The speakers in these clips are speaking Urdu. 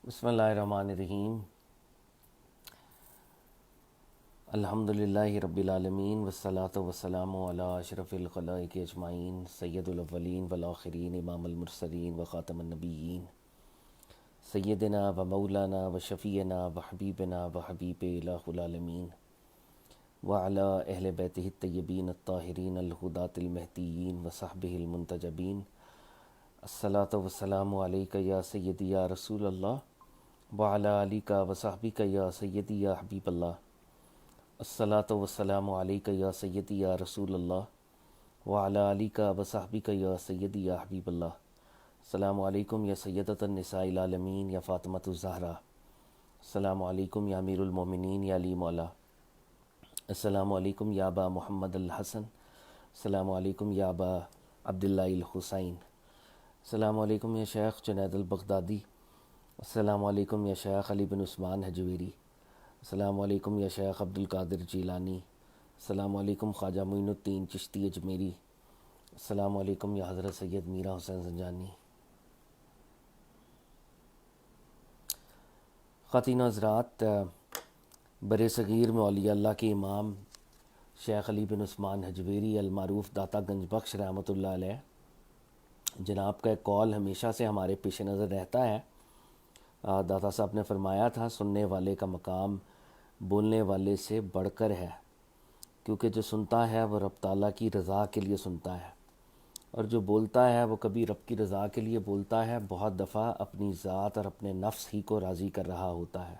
بسم اللہ الرحمن الرحیم۔ الحمدللہ رب العالمین والصلاة والسلام علی اشرف الخلائق اجمعین سید الاولین والآخرین امام المرسلین وخاتم النبیین سیدنا و مولانا و شفیعنا و حبیبنا و حبیب الہ العالمین وعلی اہل بیتہ الطیبین الطاہرین الہداۃ المہدیین وصحبہ المنتجبین۔ الصلاۃ والسلام علیک یا سیدی یا رسول اللہ وعلی آلک و صحبک یا سیدی یا حبیب اللہ۔ الصلاۃ والسلام علیک یا سیدی یا رسول اللہ وعلی آلک و صحبک یا سیدی یا حبیب اللہ۔ السلام علیکم یا سیدۃ النساء العالمین یا فاطمۃ الزہرا۔ السلام علیکم یا امیر المومنین یا علی مولا۔ السلام علیکم یا ابا محمد الحسن۔ السلام علیکم یا ابا عبداللہ الحسین۔ السلام علیکم یا شیخ جنید البغدادی۔ السلام علیکم یا شیخ علی بن عثمان حجویری۔ السلام علیکم یا شیخ عبد القادر جیلانی۔ السلام علیکم خواجہ معین الدین چشتی اجمیری۔ السلام علیکم یا حضرت سید میرا حسین زنجانی۔ خواتین و حضرات، بر صغیر میں اولیاء اللہ کے امام شیخ علی بن عثمان حجویری المعروف داتا گنج بخش رحمۃ اللہ علیہ جناب کا ایک قول ہمیشہ سے ہمارے پیش نظر رہتا ہے۔ داتا صاحب نے فرمایا تھا، سننے والے کا مقام بولنے والے سے بڑھ کر ہے، کیونکہ جو سنتا ہے وہ رب تعالیٰ کی رضا کے لیے سنتا ہے، اور جو بولتا ہے وہ کبھی رب کی رضا کے لیے بولتا ہے، بہت دفعہ اپنی ذات اور اپنے نفس ہی کو راضی کر رہا ہوتا ہے۔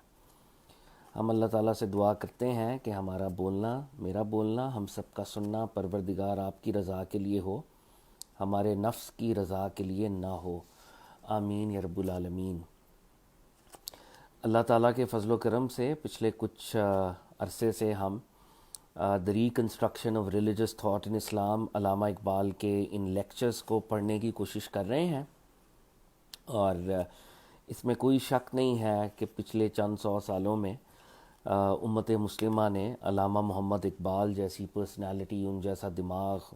ہم اللہ تعالیٰ سے دعا کرتے ہیں کہ ہمارا بولنا، میرا بولنا، ہم سب کا سننا پروردگار آپ کی رضا کے لیے ہو، ہمارے نفس کی رضا کے لیے نہ ہو، آمین یا رب العالمین۔ اللہ تعالیٰ کے فضل و کرم سے پچھلے کچھ عرصے سے ہم the reconstruction of religious thought in Islam Allama Iqbal کے ان لیکچرز کو پڑھنے کی کوشش کر رہے ہیں، اور اس میں کوئی شک نہیں ہے کہ پچھلے چند سو سالوں میں امت مسلمہ نے علامہ محمد اقبال جیسی پرسنالٹی، ان جیسا دماغ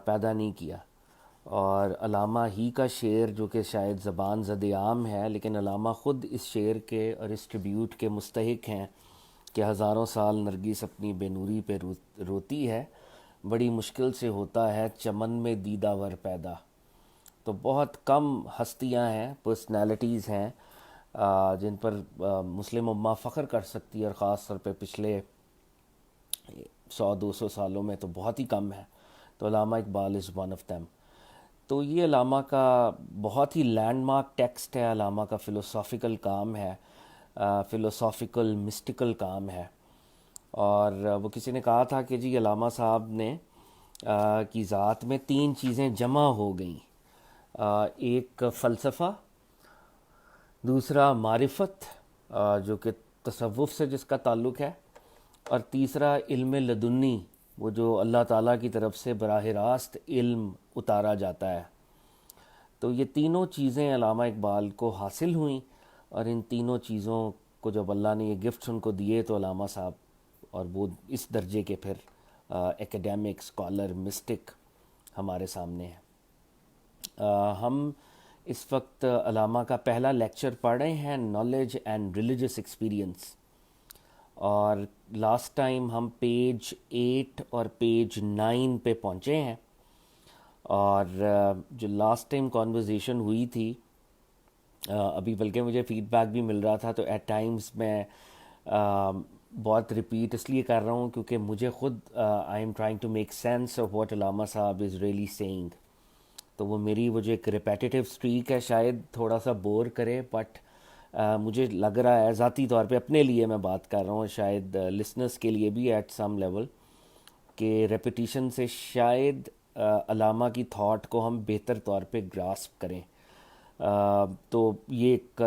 پیدا نہیں کیا، اور علامہ ہی کا شعر جو کہ شاید زبان زد عام ہے، لیکن علامہ خود اس شعر کے اور اس ٹریبیوٹ کے مستحق ہیں کہ ہزاروں سال نرگس اپنی بے نوری پہ روتی ہے، بڑی مشکل سے ہوتا ہے چمن میں دیدہ ور پیدا۔ تو بہت کم ہستیاں ہیں، پرسنالٹیز ہیں جن پر مسلم امہ فخر کر سکتی ہے، اور خاص طور پہ پچھلے 100-200 سالوں میں تو بہت ہی کم ہے۔ تو علامہ Iqbal is one of them۔ تو یہ علامہ کا بہت ہی لینڈ مارک ٹیکسٹ ہے، علامہ کا فلوسافیکل کام ہے، فلوسافیکل مسٹیکل کام ہے، اور وہ کسی نے کہا تھا کہ جی علامہ صاحب نے کی ذات میں 3 چیزیں جمع ہو گئیں، ایک فلسفہ، دوسرا معرفت جو کہ تصوف سے جس کا تعلق ہے، اور تیسرا علم لدنی، وہ جو اللہ تعالیٰ کی طرف سے براہ راست علم اتارا جاتا ہے۔ تو یہ تینوں چیزیں علامہ اقبال کو حاصل ہوئیں، اور ان تینوں چیزوں کو جب اللہ نے یہ گفٹس ان کو دیے تو علامہ صاحب، اور وہ اس درجے کے پھر ایکیڈیمک، اسکالر، مسٹک ہمارے سامنے ہیں۔ ہم اس وقت علامہ کا پہلا لیکچر پڑھ رہے ہیں، نالج اینڈ ریلیجس ایکسپیرینس، اور لاسٹ ٹائم ہم پیج 8 اور پیج 9 پہ پہنچے ہیں، اور جو لاسٹ ٹائم کانورزیشن ہوئی تھی، ابھی بلکہ مجھے فیڈ بیک بھی مل رہا تھا، تو ایٹ ٹائمز میں بہت ریپیٹ اس لیے کر رہا ہوں کیونکہ مجھے خود I am trying to make sense of what علامہ صاحب از ریئلی سیئنگ۔ تو وہ میری جو ایک ریپیٹیو اسٹریک ہے، شاید تھوڑا سا بور کرے، بٹ مجھے لگ رہا ہے ذاتی طور پہ اپنے لیے میں بات کر رہا ہوں، شاید لسنرس کے لیے بھی ایٹ سم لیول، کہ ریپیٹیشن سے شاید علامہ کی تھاٹ کو ہم بہتر طور پہ گراسپ کریں۔ تو یہ ایک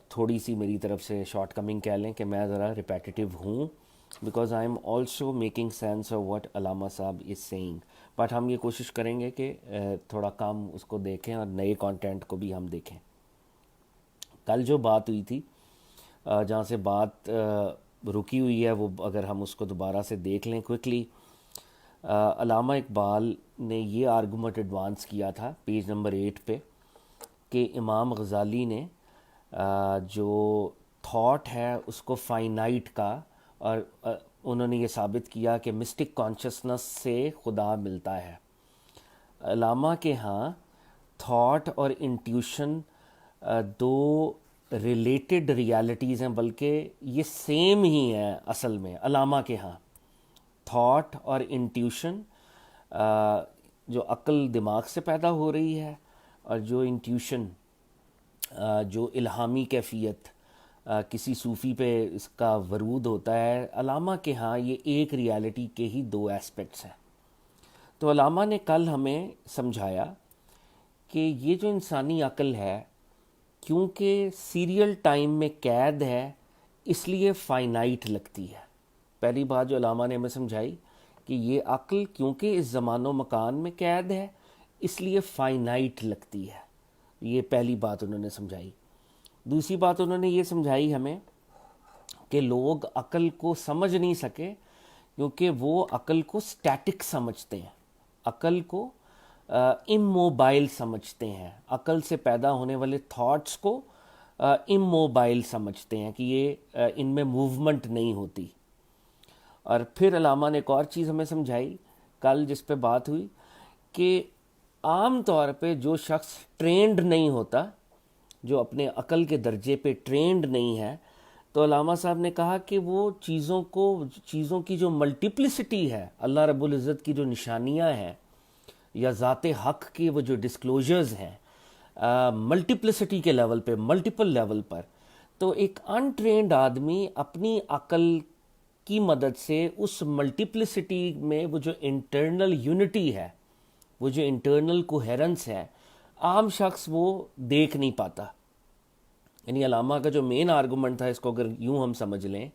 تھوڑی سی میری طرف سے شارٹ کمنگ کہہ لیں کہ میں ذرا ریپیٹیو ہوں، because I am also making sense of what علامہ صاحب از سیئنگ، بٹ ہم یہ کوشش کریں گے کہ تھوڑا کم اس کو دیکھیں اور نئے کانٹینٹ کو بھی ہم دیکھیں۔ کل جو بات ہوئی تھی، جہاں سے بات رکی ہوئی ہے، وہ اگر ہم اس کو دوبارہ سے دیکھ لیں کوئکلی، علامہ اقبال نے یہ آرگومنٹ ایڈوانس کیا تھا پیج نمبر 8 پہ کہ امام غزالی نے جو تھاٹ ہے اس کو فائنائٹ کا، اور انہوں نے یہ ثابت کیا کہ مسٹک کانشسنس سے خدا ملتا ہے۔ علامہ کے ہاں تھاٹ اور انٹیوشن دو ریلیٹڈ ریالٹیز ہیں، بلکہ یہ سیم ہی ہیں اصل میں علامہ کے ہاں۔ تھاٹ اور انٹیوشن، جو عقل دماغ سے پیدا ہو رہی ہے، اور جو انٹیوشن، جو الہامی کیفیت کسی صوفی پہ اس کا ورود ہوتا ہے، علامہ کے ہاں یہ ایک ریالٹی کے ہی دو ایسپیکٹس ہیں۔ تو علامہ نے کل ہمیں سمجھایا کہ یہ جو انسانی عقل ہے، کیونکہ سیریل ٹائم میں قید ہے، اس لیے فائنائٹ لگتی ہے۔ پہلی بات جو علامہ نے ہمیں سمجھائی کہ یہ عقل کیونکہ اس زمان و مکان میں قید ہے، اس لیے فائنائٹ لگتی ہے۔ یہ پہلی بات انہوں نے سمجھائی۔ دوسری بات انہوں نے یہ سمجھائی ہمیں کہ لوگ عقل کو سمجھ نہیں سکے کیونکہ وہ عقل کو سٹیٹک سمجھتے ہیں، عقل کو اموبائل سمجھتے ہیں، عقل سے پیدا ہونے والے تھاٹس کو اموبائل سمجھتے ہیں کہ یہ ان میں موومنٹ نہیں ہوتی۔ اور پھر علامہ نے ایک اور چیز ہمیں سمجھائی کل، جس پہ بات ہوئی کہ عام طور پہ جو شخص ٹرینڈ نہیں ہوتا، جو اپنے عقل کے درجے پہ ٹرینڈ نہیں ہے، تو علامہ صاحب نے کہا کہ وہ چیزوں کی جو ملٹیپلسٹی ہے، اللہ رب العزت کی جو نشانیاں ہیں، یا ذات حق کی وہ جو ڈسکلوجرز ہیں ملٹیپلسٹی کے لیول پہ، ملٹیپل لیول پر، تو ایک انٹرینڈ آدمی اپنی عقل کی مدد سے اس ملٹیپلسٹی میں وہ جو انٹرنل یونٹی ہے، وہ جو انٹرنل کوہیرنس ہے، عام شخص وہ دیکھ نہیں پاتا۔ یعنی علامہ کا جو مین آرگومنٹ تھا، اس کو اگر یوں ہم سمجھ لیں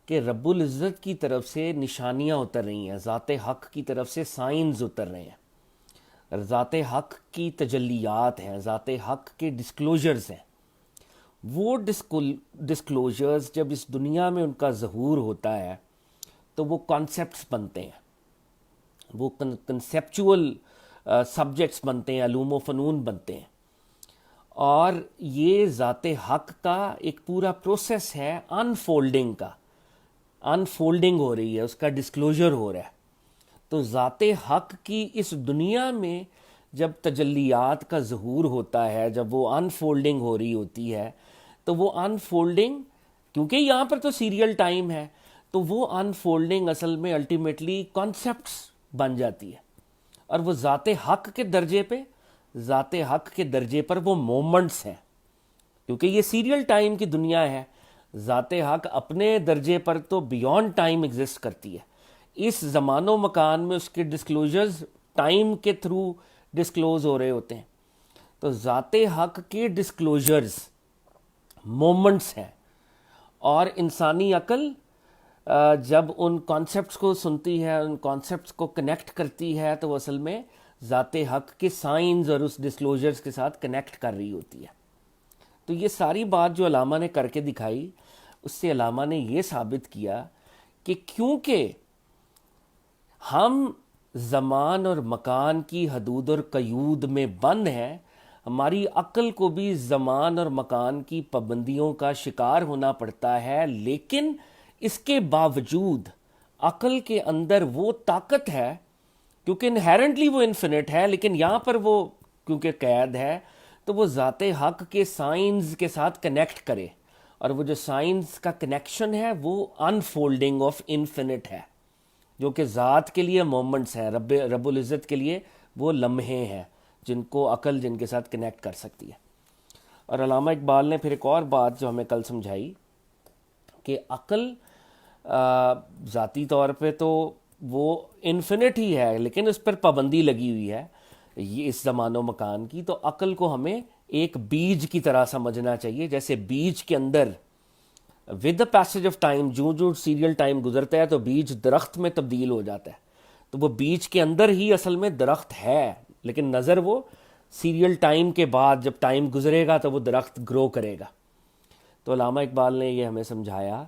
کہ رب العزت کی طرف سے نشانیاں اتر رہی ہیں، ذات حق کی طرف سے سائنز اتر رہے ہیں، ذات حق کی تجلیات ہیں، ذات حق کے ڈسکلوجرز ہیں۔ وہ ڈسکلوجرز جب اس دنیا میں ان کا ظہور ہوتا ہے تو وہ کانسیپٹس بنتے ہیں، وہ کنسیپچول سبجیکٹس بنتے ہیں، علوم و فنون بنتے ہیں، اور یہ ذات حق کا ایک پورا پروسیس ہے انفولڈنگ کا، انفولڈنگ ہو رہی ہے، اس کا ڈسکلوجر ہو رہا ہے۔ تو ذات حق کی اس دنیا میں جب تجلیات کا ظہور ہوتا ہے، جب وہ انفولڈنگ ہو رہی ہوتی ہے، تو وہ انفولڈنگ، کیونکہ یہاں پر تو سیریل ٹائم ہے، تو وہ انفولڈنگ اصل میں الٹیمیٹلی کانسیپٹس بن جاتی ہے، اور وہ ذات حق کے درجے پہ، ذات حق کے درجے پر وہ مومنٹس ہیں، کیونکہ یہ سیریل ٹائم کی دنیا ہے۔ ذات حق اپنے درجے پر تو بیونڈ ٹائم ایگزسٹ کرتی ہے، اس زمان و مکان میں اس کے ڈسکلوجرز ٹائم کے تھرو ڈسکلوز ہو رہے ہوتے ہیں۔ تو ذات حق کے ڈسکلوجرز مومنٹس ہیں، اور انسانی عقل جب ان کانسیپٹس کو سنتی ہے، ان کانسیپٹس کو کنیکٹ کرتی ہے، تو وہ اصل میں ذات حق کے سائنز اور اس ڈسکلوجرز کے ساتھ کنیکٹ کر رہی ہوتی ہے۔ تو یہ ساری بات جو علامہ نے کر کے دکھائی، اس سے علامہ نے یہ ثابت کیا کہ کیونکہ ہم زمان اور مکان کی حدود اور قیود میں بند ہیں، ہماری عقل کو بھی زمان اور مکان کی پابندیوں کا شکار ہونا پڑتا ہے، لیکن اس کے باوجود عقل کے اندر وہ طاقت ہے، کیونکہ انہیرنٹلی وہ انفینٹ ہے، لیکن یہاں پر وہ کیونکہ قید ہے، تو وہ ذات حق کے سائنز کے ساتھ کنیکٹ کرے، اور وہ جو سائنز کا کنیکشن ہے وہ انفولڈنگ آف انفینٹ ہے، جو کہ ذات کے لیے مومنٹس ہیں، رب العزت کے لیے وہ لمحے ہیں جن کو عقل جن کے ساتھ کنیکٹ کر سکتی ہے۔ اور علامہ اقبال نے پھر ایک اور بات جو ہمیں کل سمجھائی کہ عقل ذاتی طور پہ تو وہ انفینٹ ہی ہے، لیکن اس پر پابندی لگی ہوئی ہے یہ اس زمان و مکان کی، تو عقل کو ہمیں ایک بیج کی طرح سمجھنا چاہیے، جیسے بیج کے اندر with the passage of time, جو سیریل ٹائم گزرتا ہے تو بیج درخت میں تبدیل ہو جاتا ہے، تو وہ بیج کے اندر ہی اصل میں درخت ہے، لیکن نظر وہ سیریل ٹائم کے بعد جب ٹائم گزرے گا تو وہ درخت گرو کرے گا۔ تو علامہ اقبال نے یہ ہمیں سمجھایا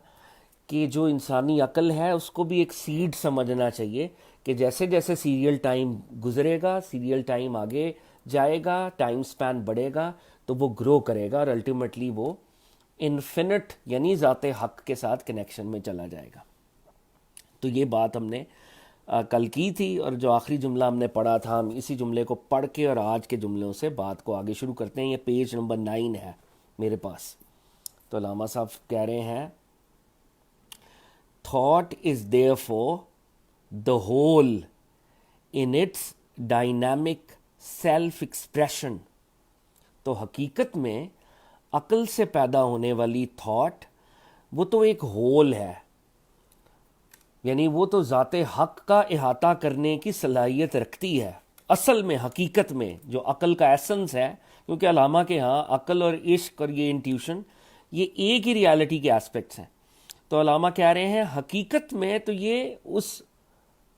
کہ جو انسانی عقل ہے اس کو بھی ایک سیڈ سمجھنا چاہیے، کہ جیسے جیسے سیریل ٹائم گزرے گا، سیریل ٹائم آگے جائے گا, ٹائم سپین بڑھے گا تو وہ گرو کرے گا اور الٹیمیٹلی وہ انفینٹ یعنی ذات حق کے ساتھ کنیکشن میں چلا جائے گا. تو یہ بات ہم نے کل کی تھی, اور جو آخری جملہ ہم نے پڑھا تھا, ہم اسی جملے کو پڑھ کے اور آج کے جملوں سے بات کو آگے شروع کرتے ہیں. یہ پیج نمبر 9 ہے میرے پاس. تو علامہ صاحب کہہ رہے ہیں thought is therefore the whole in its dynamic self expression. تو حقیقت میں عقل سے پیدا ہونے والی تھاٹ وہ تو ایک ہول ہے, یعنی وہ تو ذات حق کا احاطہ کرنے کی صلاحیت رکھتی ہے. اصل میں حقیقت میں جو عقل کا ایسنس ہے, کیونکہ علامہ کے ہاں عقل اور عشق اور یہ انٹیوشن یہ ایک ہی ریالٹی کے ایسپیکٹس ہیں. تو علامہ کہہ رہے ہیں حقیقت میں تو یہ اس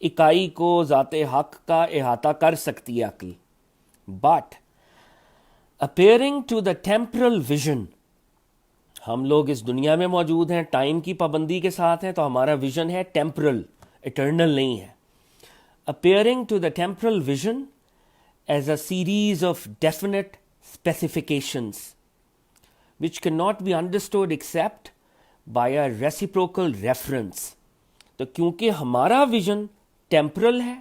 اکائی کو ذات حق کا احاطہ کر سکتی ہے عقل. But appearing to the temporal vision, ہم لوگ اس دنیا میں موجود ہیں, ٹائم کی پابندی کے ساتھ ہیں, تو ہمارا ویژن ہے ٹیمپرل, اٹرنل نہیں ہے. Appearing to the temporal vision is a series of definite specifications which cannot be understood except by a reciprocal reference. تو کیونکہ ہمارا ویژن ٹیمپرل ہے,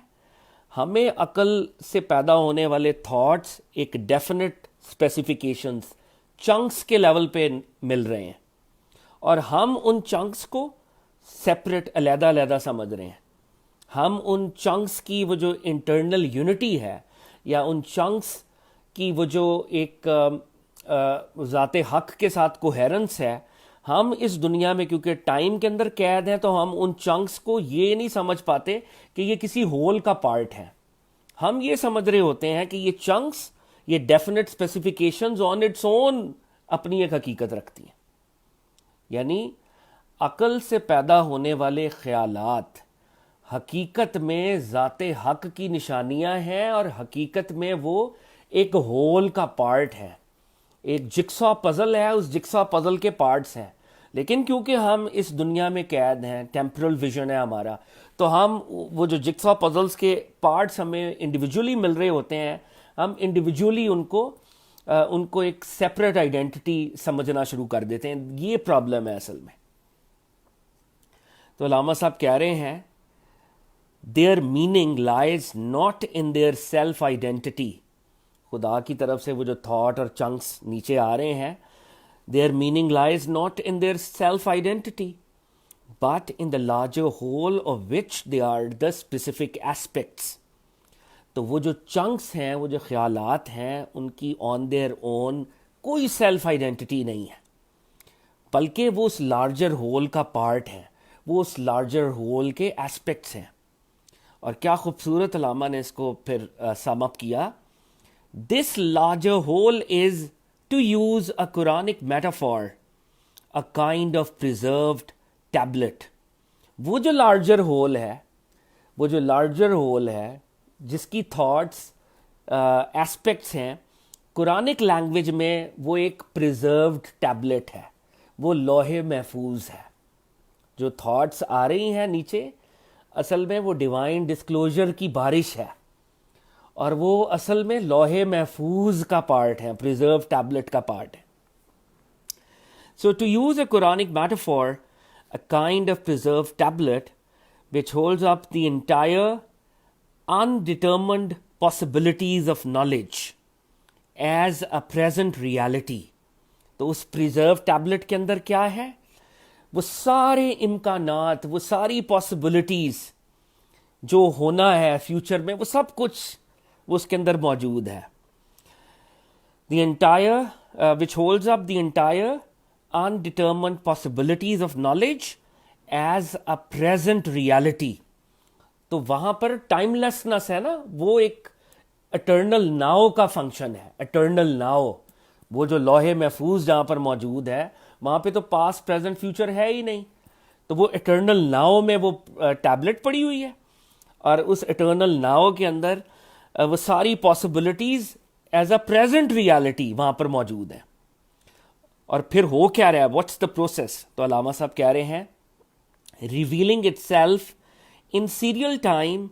ہمیں عقل سے پیدا ہونے والے تھاٹس ایک ڈیفینٹ اسپیسیفیکیشنز چنکس کے لیول پہ مل رہے ہیں, اور ہم ان چنکس کو سیپریٹ علیحدہ علیحدہ سمجھ رہے ہیں. ہم ان چنکس کی وہ جو انٹرنل یونٹی ہے, یا ان چنکس کی وہ جو ایک ذات حق کے ساتھ کوہیرنس ہے, ہم اس دنیا میں کیونکہ ٹائم کے اندر قید ہیں, تو ہم ان چنکس کو یہ نہیں سمجھ پاتے کہ یہ کسی ہول کا پارٹ ہے. ہم یہ سمجھ رہے ہوتے ہیں کہ یہ چنکس یہ definite specifications on its own اپنی ایک حقیقت رکھتی ہیں. یعنی عقل سے پیدا ہونے والے خیالات حقیقت میں ذات حق کی نشانیاں ہیں, اور حقیقت میں وہ ایک ہول کا پارٹ ہے, ایک جکسا پزل ہے, اس جکسا پزل کے پارٹس ہیں. لیکن کیونکہ ہم اس دنیا میں قید ہیں, ٹیمپرل ویژن ہے ہمارا, تو ہم وہ جو جکسا پزلز کے پارٹس ہمیں انڈیویجولی مل رہے ہوتے ہیں, ہم انڈیویجولی ان کو ایک سیپریٹ آئیڈینٹی سمجھنا شروع کر دیتے ہیں. یہ پرابلم ہے اصل میں. تو علامہ صاحب کہہ رہے ہیں their meaning lies not in their self identity. خدا کی طرف سے وہ جو تھاٹ اور چنکس نیچے آ رہے ہیں, their meaning lies not in their self identity but in the larger whole of which they are the specific aspects. تو وہ جو چنکس ہیں, وہ جو خیالات ہیں, ان کی آن دیئر اون کوئی سیلف آئیڈینٹی نہیں ہے, بلکہ وہ اس لارجر ہول کا پارٹ ہے, وہ اس لارجر ہول کے ایسپیکٹس ہیں. اور کیا خوبصورت علامہ نے اس کو پھر سم اپ کیا. This larger whole is, to use a Quranic metaphor, a kind of preserved tablet. وہ جو لارجر ہول ہے, وہ جو لارجر ہول ہے جس کی تھاٹس ایسپیکٹس ہیں, قرآنک لینگویج میں وہ ایک پریزروڈ ٹیبلٹ ہے, وہ لوح محفوظ ہے. جو تھاٹس آ رہی ہیں نیچے, اصل میں وہ ڈیوائن ڈسکلوجر کی بارش ہے, اور وہ اصل میں لوح محفوظ کا پارٹ ہے, پریزرو ٹیبلٹ کا پارٹ ہے. So to use a Quranic metaphor, a kind of preserved tablet which holds up the entire undetermined possibilities of knowledge as a present reality. تو اس preserved tablet کے اندر کیا ہے؟ وہ سارے امکانات, وہ ساری possibilities جو ہونا ہے فیوچر میں, وہ سب کچھ وہ اس کے اندر موجود ہے. The entire which holds up the entire undetermined possibilities of knowledge as a present reality. تو وہاں پر ٹائم لیسنس ہے نا, وہ ایک اٹرنل ناؤ کا فنکشن ہے. اٹرنل ناؤ, وہ جو لوح محفوظ جہاں پر موجود ہے, وہاں پہ تو پاسٹ پریزنٹ فیوچر ہے ہی نہیں. تو وہ اٹرنل ناؤ میں وہ ٹیبلٹ پڑی ہوئی ہے, اور اس اٹرنل ناؤ کے اندر وہ ساری possibilities as a present reality وہاں پر موجود ہیں. اور پھر ہو کیا رہا ہے, واٹس دا پروسیس؟ تو علامہ صاحب کہہ رہے ہیں revealing it self in serial time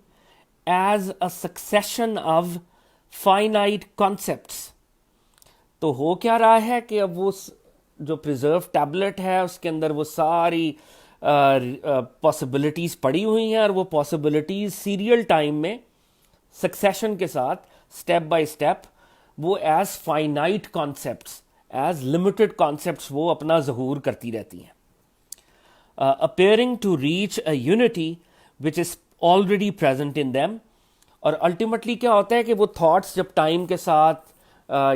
as a succession of finite concepts. تو ہو کیا رہا ہے کہ اب وہ جو پریزرو ٹیبلٹ ہے اس کے اندر وہ ساری پاسبلٹیز پڑی ہوئی ہیں، اور وہ پاسبلٹیز سیریل ٹائم میں سکسیشن کے ساتھ سٹیپ بائی سٹیپ وہ as finite concepts, as limited concepts وہ اپنا ظہور کرتی رہتی ہیں. appearing to reach a unity which is already present in them. اور الٹیمیٹلی کیا ہوتا ہے کہ وہ تھاٹس جب ٹائم کے ساتھ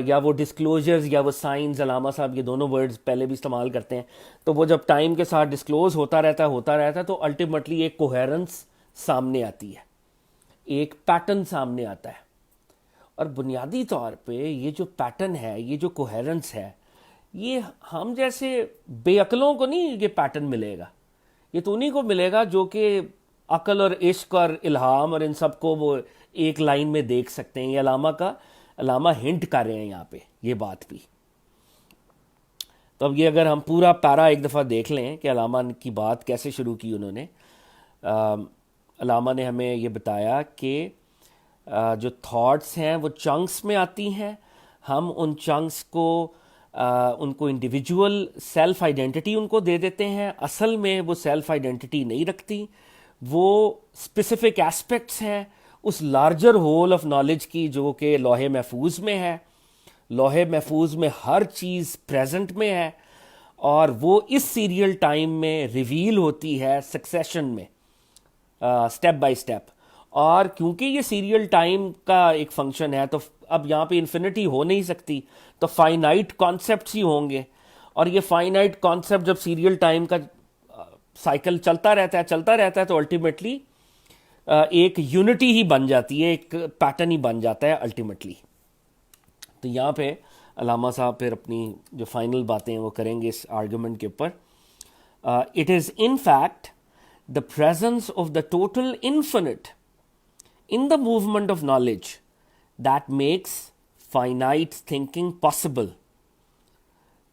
یا وہ ڈسکلوجرز یا وہ سائنز، علامہ صاحب یہ دونوں ورڈز پہلے بھی استعمال کرتے ہیں، تو وہ جب ٹائم کے ساتھ ڈسکلوز ہوتا رہتا ہے تو الٹیمیٹلی ایک کوہیرنس سامنے آتی ہے، ایک پیٹرن سامنے آتا ہے. اور بنیادی طور پہ یہ جو پیٹرن ہے، یہ جو کوہیرنس ہے، یہ ہم جیسے بے عقلوں کو نہیں یہ پیٹرن ملے گا، یہ تو انہیں کو ملے گا جو کہ عقل اور عشق اور الہام اور ان سب کو وہ ایک لائن میں دیکھ سکتے ہیں. یہ علامہ ہنٹ کر رہے ہیں یہاں پہ یہ بات بھی. تو اب یہ اگر ہم پورا پیرا ایک دفعہ دیکھ لیں کہ علامہ کی بات کیسے شروع کی انہوں نے. علامہ نے ہمیں یہ بتایا کہ جو تھاٹس ہیں وہ چنکس میں آتی ہیں، ہم ان چنکس کو ان کو انڈیویجول سیلف آئیڈینٹی ان کو دے دیتے ہیں. اصل میں وہ سیلف آئیڈینٹی نہیں رکھتی، وہ اسپیسیفک ایسپیکٹس ہیں اس لارجر ہول آف نالج کی جو کہ لوح محفوظ میں ہے. لوح محفوظ میں ہر چیز پریزنٹ میں ہے، اور وہ اس سیریل ٹائم میں ریویل ہوتی ہے سکسیشن میں سٹیپ بائی سٹیپ. اور کیونکہ یہ سیریل ٹائم کا ایک فنکشن ہے تو اب یہاں پہ انفینٹی ہو نہیں سکتی، تو فائنائٹ کانسیپٹس ہی ہوں گے. اور یہ فائنائٹ کانسیپٹ جب سیریل ٹائم کا سائیکل چلتا رہتا ہے تو الٹیمیٹلی ایک یونٹی ہی بن جاتی ہے، ایک پیٹرن ہی بن جاتا ہے الٹیمیٹلی. تو یہاں پہ علامہ صاحب پھر اپنی جو فائنل باتیں وہ کریں گے اس آرگومنٹ کے اوپر. It is in fact the presence of the total infinite in the movement of knowledge that makes finite thinking possible.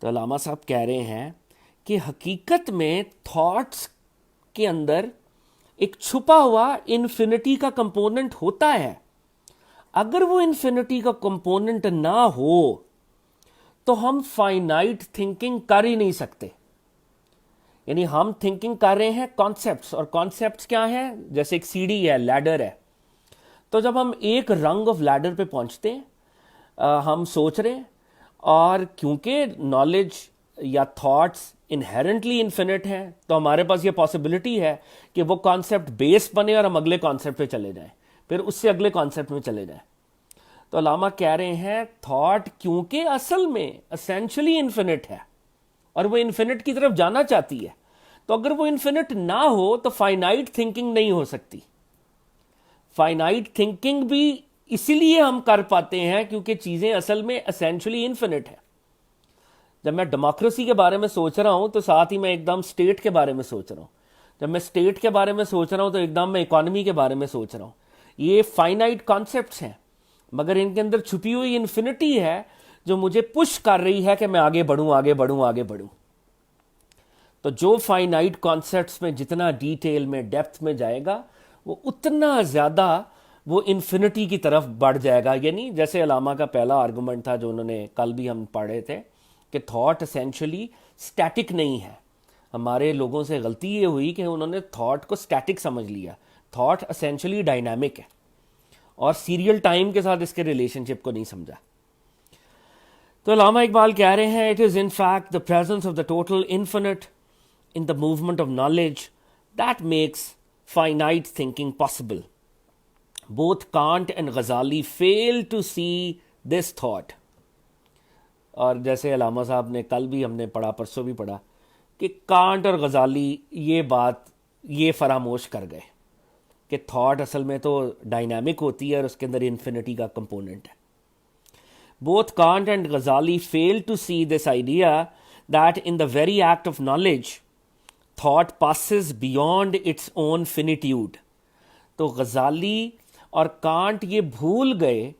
تو علامہ صاحب کہہ رہے ہیں کہ حقیقت میں تھاٹس کے اندر ایک چھپا ہوا انفینٹی کا کمپوننٹ ہوتا ہے. اگر وہ انفینٹی کا کمپوننٹ نہ ہو تو ہم فائنائٹ تھنکنگ کر ہی نہیں سکتے. یعنی ہم تھنکنگ کر رہے ہیں کانسیپٹس، اور کانسیپٹس کیا ہیں؟ جیسے ایک سیڑھی ہے، لیڈر ہے. تو جب ہم ایک رنگ آف لیڈر پہ پہنچتے ہیں ہم سوچ رہے ہیں، اور کیونکہ نالج یا تھاٹس انہیرنٹلی انفینٹ ہیں تو ہمارے پاس یہ پاسبلٹی ہے کہ وہ کانسیپٹ بیس بنے اور ہم اگلے کانسیپٹ پہ چلے جائیں، پھر اس سے اگلے کانسیپٹ میں چلے جائیں. تو علامہ کہہ رہے ہیں تھاٹ کیونکہ اصل میں اسینشلی انفینٹ ہے اور وہ انفینٹ کی طرف جانا چاہتی ہے، تو اگر وہ انفینٹ نہ ہو تو فائنائٹ تھنکنگ نہیں ہو سکتی. فائنائٹ تھنکنگ بھی اسی لیے ہم کر پاتے ہیں کیونکہ چیزیں اصل میں اسینشلی انفینٹ ہیں. جب میں ڈیموکریسی کے بارے میں سوچ رہا ہوں تو ساتھ ہی میں ایک دم اسٹیٹ کے بارے میں سوچ رہا ہوں. جب میں اسٹیٹ کے بارے میں سوچ رہا ہوں تو ایک دم میں اکانومی کے بارے میں سوچ رہا ہوں. یہ فائنائٹ کانسیپٹس ہیں، مگر ان کے اندر چھپی ہوئی انفینٹی ہے جو مجھے پش کر رہی ہے کہ میں آگے بڑھوں. تو جو فائنائٹ کانسیپٹس میں جتنا ڈیٹیل میں ڈیپتھ میں جائے گا وہ اتنا زیادہ وہ انفینٹی کی طرف بڑھ جائے گا. یعنی جیسے علامہ کا پہلا آرگومنٹ تھا جو انہوں نے کل بھی ہم پڑھے تھے کہ تھاٹ اسینشلی سٹیٹک نہیں ہے. ہمارے لوگوں سے غلطی یہ ہوئی کہ انہوں نے تھاٹ کو سٹیٹک سمجھ لیا. تھاٹ اسینشلی ڈائنامک ہے، اور سیریل ٹائم کے ساتھ اس کے ریلیشن شپ کو نہیں سمجھا. تو علامہ اقبال کہہ رہے ہیں it is in fact the presence of the total infinite in the movement of knowledge that makes finite thinking possible. Both Kant and Ghazali fail to see this thought. اور جیسے علامہ صاحب نے کل بھی ہم نے پڑھا، پرسوں بھی پڑھا، کہ کانٹ اور غزالی یہ بات یہ فراموش کر گئے کہ تھاٹ اصل میں تو ڈائنامک ہوتی ہے اور اس کے اندر انفینٹی کا کمپوننٹ ہے. Both Kant and Ghazali fail to see this idea that in the very act of knowledge thought passes beyond its own finitude. تو غزالی اور کانٹ یہ بھول گئے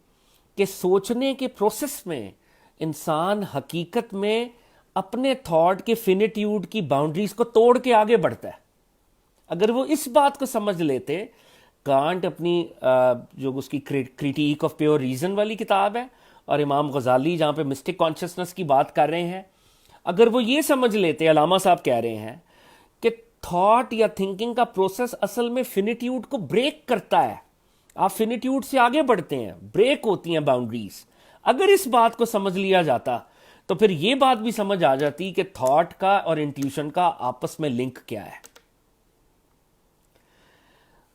کہ سوچنے کے پروسیس میں انسان حقیقت میں اپنے تھاٹ کے فینیٹیوڈ کی باؤنڈریز کو توڑ کے آگے بڑھتا ہے. اگر وہ اس بات کو سمجھ لیتے کانٹ اپنی جو اس کی کریٹیک آف پیور ریزن والی کتاب ہے، اور امام غزالی جہاں پہ مسٹک کانشسنس کی بات کر رہے ہیں، اگر وہ یہ سمجھ لیتے، علامہ صاحب کہہ رہے ہیں کہ تھاٹ یا تھنکنگ کا پروسیس اصل میں فینیٹیوڈ کو بریک کرتا ہے، آپ فینیٹیوڈ سے آگے بڑھتے ہیں، بریک ہوتی ہیں باؤنڈریز، اگر اس بات کو سمجھ لیا جاتا تو پھر یہ بات بھی سمجھ آ جاتی کہ تھاٹ کا اور انٹیوشن کا آپس میں لنک کیا ہے۔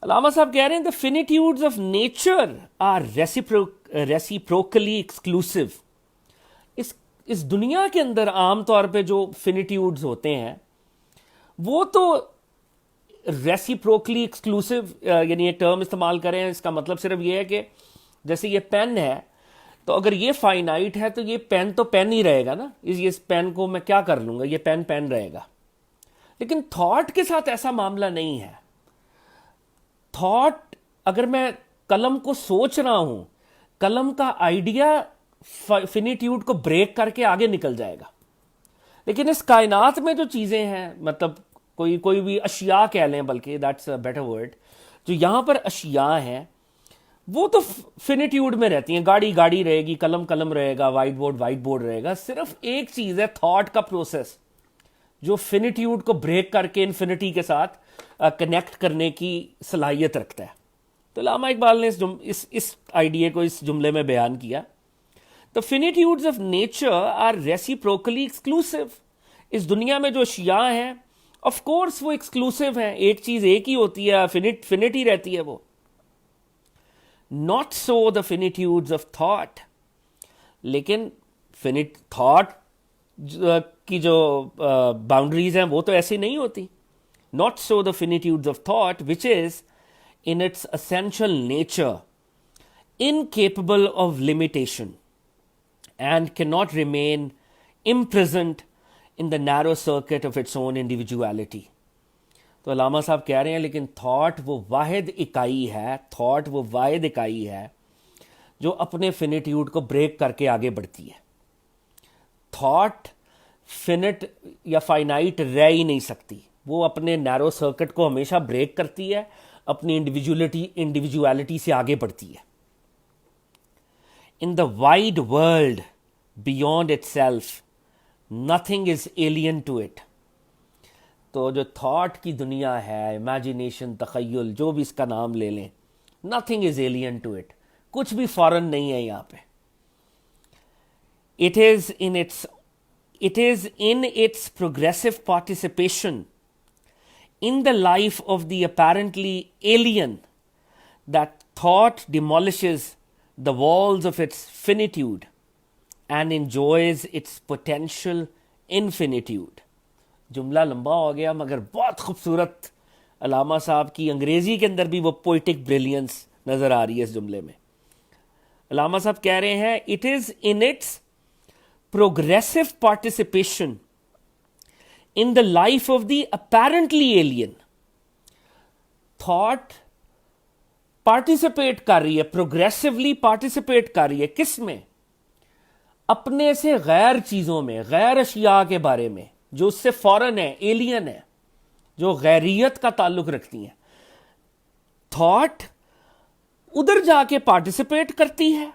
علامہ صاحب کہہ رہے ہیں the finitudes of nature are reciprocally exclusive۔ اس دنیا کے اندر عام طور پہ جو فینیٹیوڈز ہوتے ہیں وہ تو ریسیپروکلی ایکسکلوسیو، یعنی ایک ٹرم استعمال کریں، اس کا مطلب صرف یہ ہے کہ جیسے یہ پین ہے تو اگر یہ فائنائٹ ہے تو یہ پین تو پین ہی رہے گا نا، اس پین کو میں کیا کر لوں گا، یہ پین پین رہے گا۔ لیکن تھاٹ کے ساتھ ایسا معاملہ نہیں ہے۔ تھاٹ، اگر میں قلم کو سوچ رہا ہوں، قلم کا آئیڈیا فینیٹیوڈ کو بریک کر کے آگے نکل جائے گا، لیکن اس کائنات میں جو چیزیں ہیں، مطلب کوئی بھی اشیاء کہہ لیں، بلکہ دیٹس اے بیٹر ورڈ، جو یہاں پر اشیاء ہیں وہ تو فینیٹیوڈ میں رہتی ہیں، گاڑی گاڑی رہے گی، قلم قلم رہے گا، وائٹ بورڈ رہے گا۔ صرف ایک چیز ہے تھاٹ کا پروسیس جو فینیٹیوڈ کو بریک کر کے انفینٹی کے ساتھ کنیکٹ کرنے کی صلاحیت رکھتا ہے۔ تو علامہ اقبال نے اس آئیڈیا کو اس جملے میں بیان کیا، The finitudes of nature are reciprocally exclusive۔ اس دنیا میں جو اشیاء ہیں of course وہ ایکسکلوسیو ہیں، ایک چیز ایک ہی ہوتی ہے، فینیٹی رہتی ہے وہ۔ Not so the finitudes of thought۔ لیکن تھاٹ کی جو باؤنڈریز ہیں وہ تو ایسی نہیں ہوتی۔ Not so the finitudes of thought which is in its essential nature incapable of limitation and cannot remain imprisoned in the narrow circuit of its own individuality۔ تو علامہ صاحب کہہ رہے ہیں لیکن تھاٹ وہ واحد اکائی ہے جو اپنے فینیٹیوڈ کو بریک کر کے آگے بڑھتی ہے۔ تھاٹ فینٹ یا فائنائٹ رہ ہی نہیں سکتی، وہ اپنے نیرو سرکٹ کو ہمیشہ بریک کرتی ہے، اپنی انڈیویجویلٹی سے آگے بڑھتی ہے۔ In the wide world beyond itself, nothing is alien to it۔ تو جو تھاٹ کی دنیا ہے، امیجینیشن، تخیل، جو بھی اس کا نام لے لیں، nothing is alien to it، کچھ بھی فارن نہیں ہے یہاں پہ۔ It is in its progressive participation in the life of the apparently alien that thought demolishes the walls of its finitude and enjoys its potential infinitude۔ جملہ لمبا ہو گیا مگر بہت خوبصورت، علامہ صاحب کی انگریزی کے اندر بھی وہ پوئٹک بریلینس نظر آ رہی ہے اس جملے میں۔ علامہ صاحب کہہ رہے ہیں it is in its progressive participation in the life of the apparently alien۔ Thought participate کر رہی ہے، پروگریسولی پارٹیسپیٹ کر رہی ہے، کس میں؟ اپنے سے غیر چیزوں میں، غیر اشیاء کے بارے میں جو اس سے فارن ہے، ایلین ہے، جو غیریت کا تعلق رکھتی ہیں۔ تھاٹ ادھر جا کے پارٹیسپیٹ کرتی ہے،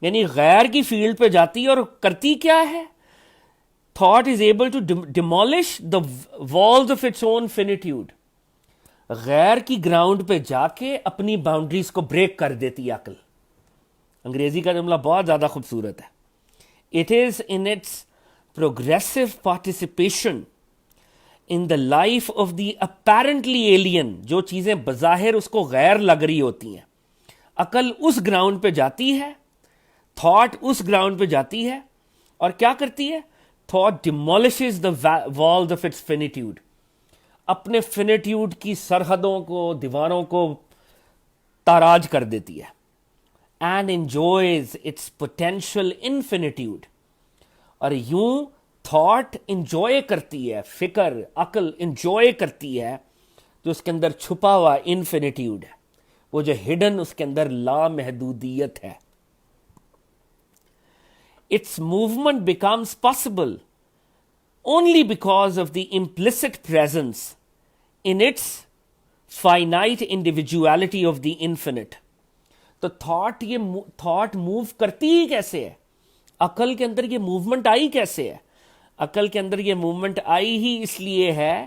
یعنی غیر کی فیلڈ پہ جاتی ہے، اور کرتی کیا ہے؟ Thought is able to demolish the walls of its own finitude. غیر کی گراؤنڈ پہ جا کے اپنی باؤنڈریز کو بریک کر دیتی ہے عقل۔ انگریزی کا جملہ بہت زیادہ خوبصورت ہے۔ It is in its progressive participation in the life of the apparently alien، جو چیزیں بظاہر اس کو غیر لگ رہی ہوتی ہیں، عقل اس گراؤنڈ پہ جاتی ہے، تھاٹ اس گراؤنڈ پہ جاتی ہے، اور کیا کرتی ہے؟ Thought demolishes the walls of its finitude، اپنے فینیٹیوڈ کی سرحدوں کو، دیواروں کو تاراج کر دیتی ہے۔ and enjoys its potential infinitude، اور یوں تھاٹ انجوائے کرتی ہے، فکر، عقل انجوائے کرتی ہے جو اس کے اندر چھپا ہوا انفینیٹیوڈ ہے، وہ جو ہڈن اس کے اندر لامحدودیت ہے۔ its movement becomes possible only because of the implicit presence in its finite individuality of the infinite. تو تھاٹ موو کرتی ہی کیسے ہے؟ عقل کے اندر یہ موومنٹ آئی کیسے ہے؟ عقل کے اندر یہ موومنٹ آئی ہی اس لیے ہے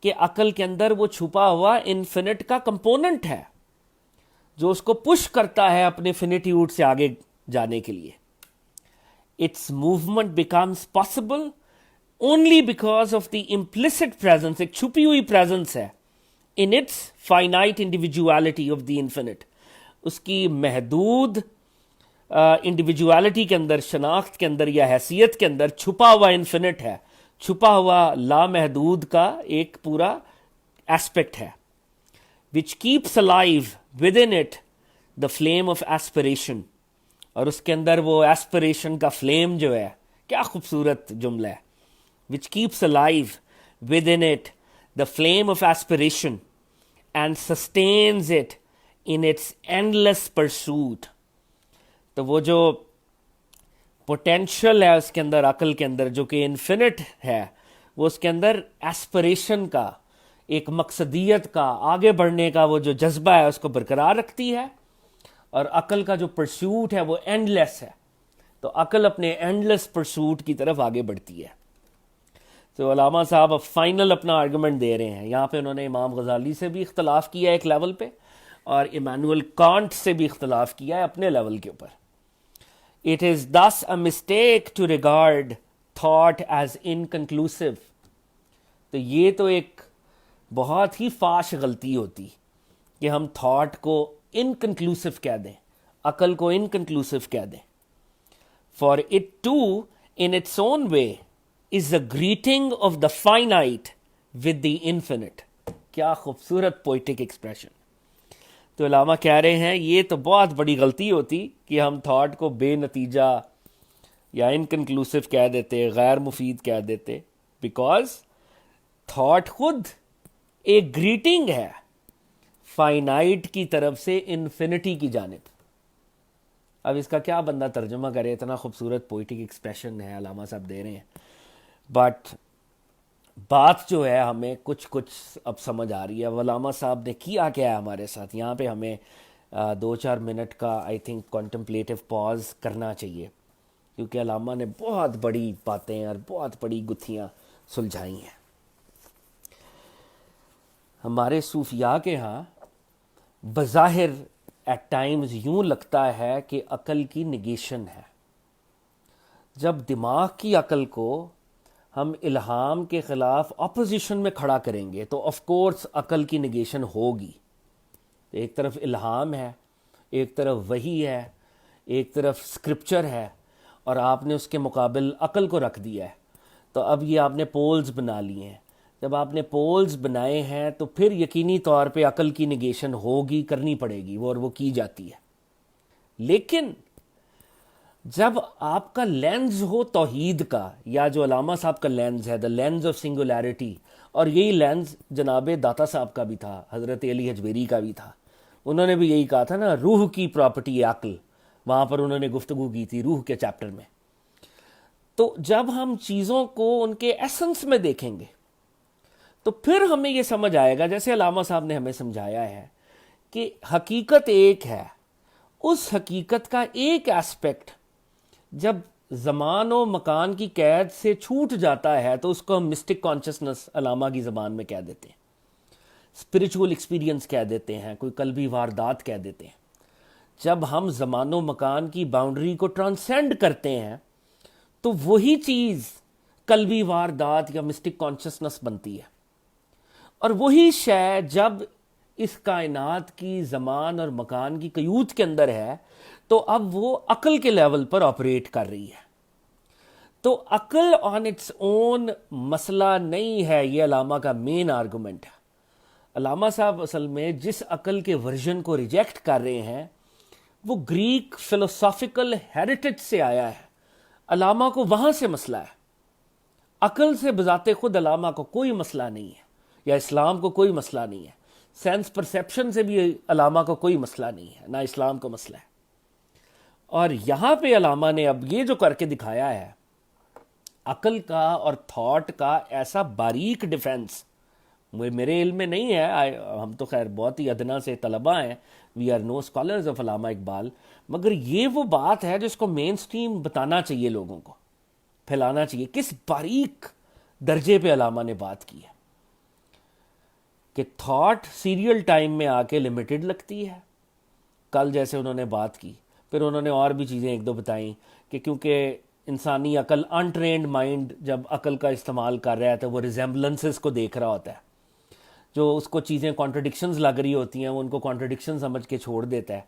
کہ عقل کے اندر وہ چھپا ہوا انفینٹ کا کمپوننٹ ہے جو اس کو پش کرتا ہے اپنے فینیٹیوڈ سے آگے جانے کے لیے. Its movement becomes possible only because of the implicit presence, ایک چھپی ہوئی پریزنس ہے in its finite individuality of the infinite. اس کی محدود انڈیویجوالٹی کے اندر، شناخت کے اندر یا حیثیت کے اندر چھپا ہوا انفینٹ ہے، چھپا ہوا لامحدود کا ایک پورا ایسپیکٹ ہے. which keeps alive within it the flame of aspiration. اور اس کے اندر وہ ایسپریشن کا فلیم جو ہے، کیا خوبصورت جملہ ہے، which keeps alive within it the flame of aspiration and sustains it in its endless pursuit. تو وہ جو پوٹینشل ہے اس کے اندر، عقل کے اندر، جو کہ انفینٹ ہے، وہ اس کے اندر ایسپریشن کا، ایک مقصدیت کا، آگے بڑھنے کا وہ جو جذبہ ہے اس کو برقرار رکھتی ہے. اور عقل کا جو پرسوٹ ہے وہ اینڈ لیس ہے، تو عقل اپنے اینڈ لیس پرسوٹ کی طرف آگے بڑھتی ہے. تو علامہ صاحب اب فائنل اپنا آرگومنٹ دے رہے ہیں. یہاں پہ انہوں نے امام غزالی سے بھی اختلاف کیا ہے ایک لیول پہ، اور ایمانوئل کانٹ سے بھی اختلاف کیا ہے اپنے لیول کے اوپر. It is thus a mistake to regard thought as inconclusive. تو یہ تو ایک بہت ہی فاش غلطی ہوتی کہ ہم تھاٹ کو انکنکلوسو کہہ دیں، عقل کو انکنکلوسو کہہ دیں. For it too, in its own way, is the greeting of the finite with the infinite. کیا خوبصورت poetic expression. تو علامہ کہہ رہے ہیں یہ تو بہت بڑی غلطی ہوتی کہ ہم تھاٹ کو بے نتیجہ یا انکنکلوسو کہہ دیتے، غیر مفید کہہ دیتے، بیکاز تھاٹ خود ایک گریٹنگ ہے فائنائٹ کی طرف سے انفینٹی کی جانب. اب اس کا کیا بندہ ترجمہ کرے، اتنا خوبصورت پوئٹک ایکسپریشن ہے علامہ صاحب دے رہے ہیں. بٹ بات جو ہے ہمیں کچھ اب سمجھ آ رہی ہے. علامہ صاحب نے کیا ہے ہمارے ساتھ. یہاں پہ ہمیں 2-4 منٹ کا آئی تھنک کانٹمپلیٹو پاز کرنا چاہیے، کیونکہ علامہ نے بہت بڑی باتیں اور بہت بڑی گتھیاں سلجھائی ہیں. ہمارے صوفیاء کے ہاں بظاہر ایٹ ٹائمز یوں لگتا ہے کہ عقل کی نگیشن ہے. جب دماغ کی عقل کو ہم الہام کے خلاف اپوزیشن میں کھڑا کریں گے تو آف کورس عقل کی نگیشن ہوگی. ایک طرف الہام ہے، ایک طرف وحی ہے، ایک طرف اسکرپچر ہے، اور آپ نے اس کے مقابل عقل کو رکھ دیا ہے. تو اب یہ آپ نے پولز بنا لیے ہیں. جب آپ نے پولز بنائے ہیں تو پھر یقینی طور پہ عقل کی نگیشن ہوگی، کرنی پڑے گی وہ، اور وہ کی جاتی ہے. لیکن جب آپ کا لینز ہو توحید کا، یا جو علامہ صاحب کا لینز ہے، دا لینز آف سنگولیرٹی، اور یہی لینز جناب داتا صاحب کا بھی تھا، حضرت علی حجویری کا بھی تھا. انہوں نے بھی یہی کہا تھا نا، روح کی پراپرٹی ہے عقل. وہاں پر انہوں نے گفتگو کی تھی روح کے چیپٹر میں. تو جب ہم چیزوں کو ان کے ایسنس میں دیکھیں گے تو پھر ہمیں یہ سمجھ آئے گا، جیسے علامہ صاحب نے ہمیں سمجھایا ہے کہ حقیقت ایک ہے. اس حقیقت کا ایک ایسپیکٹ جب زمان و مکان کی قید سے چھوٹ جاتا ہے تو اس کو ہم مسٹک کانشسنس علامہ کی زبان میں کہہ دیتے ہیں، اسپرچول ایکسپیرینس کہہ دیتے ہیں، کوئی قلبی واردات کہہ دیتے ہیں. جب ہم زمان و مکان کی باؤنڈری کو ٹرانسینڈ کرتے ہیں تو وہی چیز قلبی واردات یا مسٹک کانشسنس بنتی ہے. اور وہی شے جب اس کائنات کی زمان اور مکان کی قیود کے اندر ہے تو اب وہ عقل کے لیول پر آپریٹ کر رہی ہے. تو عقل آن اٹس اون مسئلہ نہیں ہے، یہ علامہ کا مین آرگومنٹ ہے. علامہ صاحب اصل میں جس عقل کے ورژن کو ریجیکٹ کر رہے ہیں وہ گریک فلسافیکل ہیریٹیج سے آیا ہے. علامہ کو وہاں سے مسئلہ ہے. عقل سے بذات خود علامہ کو کوئی مسئلہ نہیں ہے، یا اسلام کو کوئی مسئلہ نہیں ہے. سینس پرسیپشن سے بھی علامہ کو کوئی مسئلہ نہیں ہے، نہ اسلام کو مسئلہ ہے. اور یہاں پہ علامہ نے اب یہ جو کر کے دکھایا ہے، عقل کا اور تھاٹ کا ایسا باریک ڈیفنس میرے علم میں نہیں ہے، ہم تو خیر بہت ہی ادنا سے طلبہ ہیں، we are no scholars of Allama Iqbal, مگر یہ وہ بات ہے جس کو مین سٹریم بتانا چاہیے، لوگوں کو پھیلانا چاہیے، کس باریک درجے پہ علامہ نے بات کی ہے کہ تھاٹ سیریل ٹائم میں آ کے لمیٹڈ لگتی ہے. کل جیسے انہوں نے بات کی، پھر انہوں نے اور بھی چیزیں ایک دو بتائیں کہ کیونکہ انسانی عقل، انٹرینڈ مائنڈ جب عقل کا استعمال کر رہا ہے تو وہ ریزیمبلنسز کو دیکھ رہا ہوتا ہے، جو اس کو چیزیں کانٹرڈکشنز لگ رہی ہوتی ہیں وہ ان کو کانٹرڈکشن سمجھ کے چھوڑ دیتا ہے.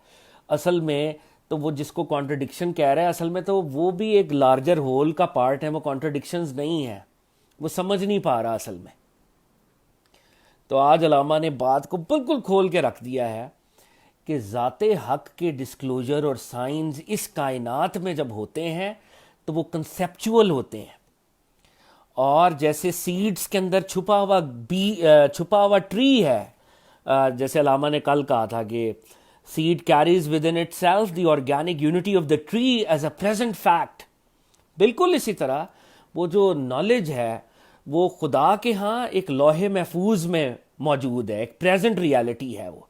اصل میں تو وہ جس کو کانٹرڈکشن کہہ رہا ہے اصل میں تو وہ بھی ایک لارجر ہول کا پارٹ ہے، وہ کانٹرڈکشنز نہیں ہے، وہ سمجھ نہیں پا رہا اصل میں. تو آج علامہ نے بات کو بالکل کھول کے رکھ دیا ہے کہ ذات حق کے ڈسکلوجر اور سائنز اس کائنات میں جب ہوتے ہیں تو وہ کنسیپچول ہوتے ہیں، اور جیسے سیڈز کے اندر چھپا ہوا ٹری ہے، جیسے علامہ نے کل کہا تھا کہ seed carries within itself the organic unity of the tree as a present fact. بالکل اسی طرح وہ جو نالج ہے وہ خدا کے ہاں ایک لوح محفوظ میں موجود ہے، ایک پریزنٹ ریالٹی ہے، وہ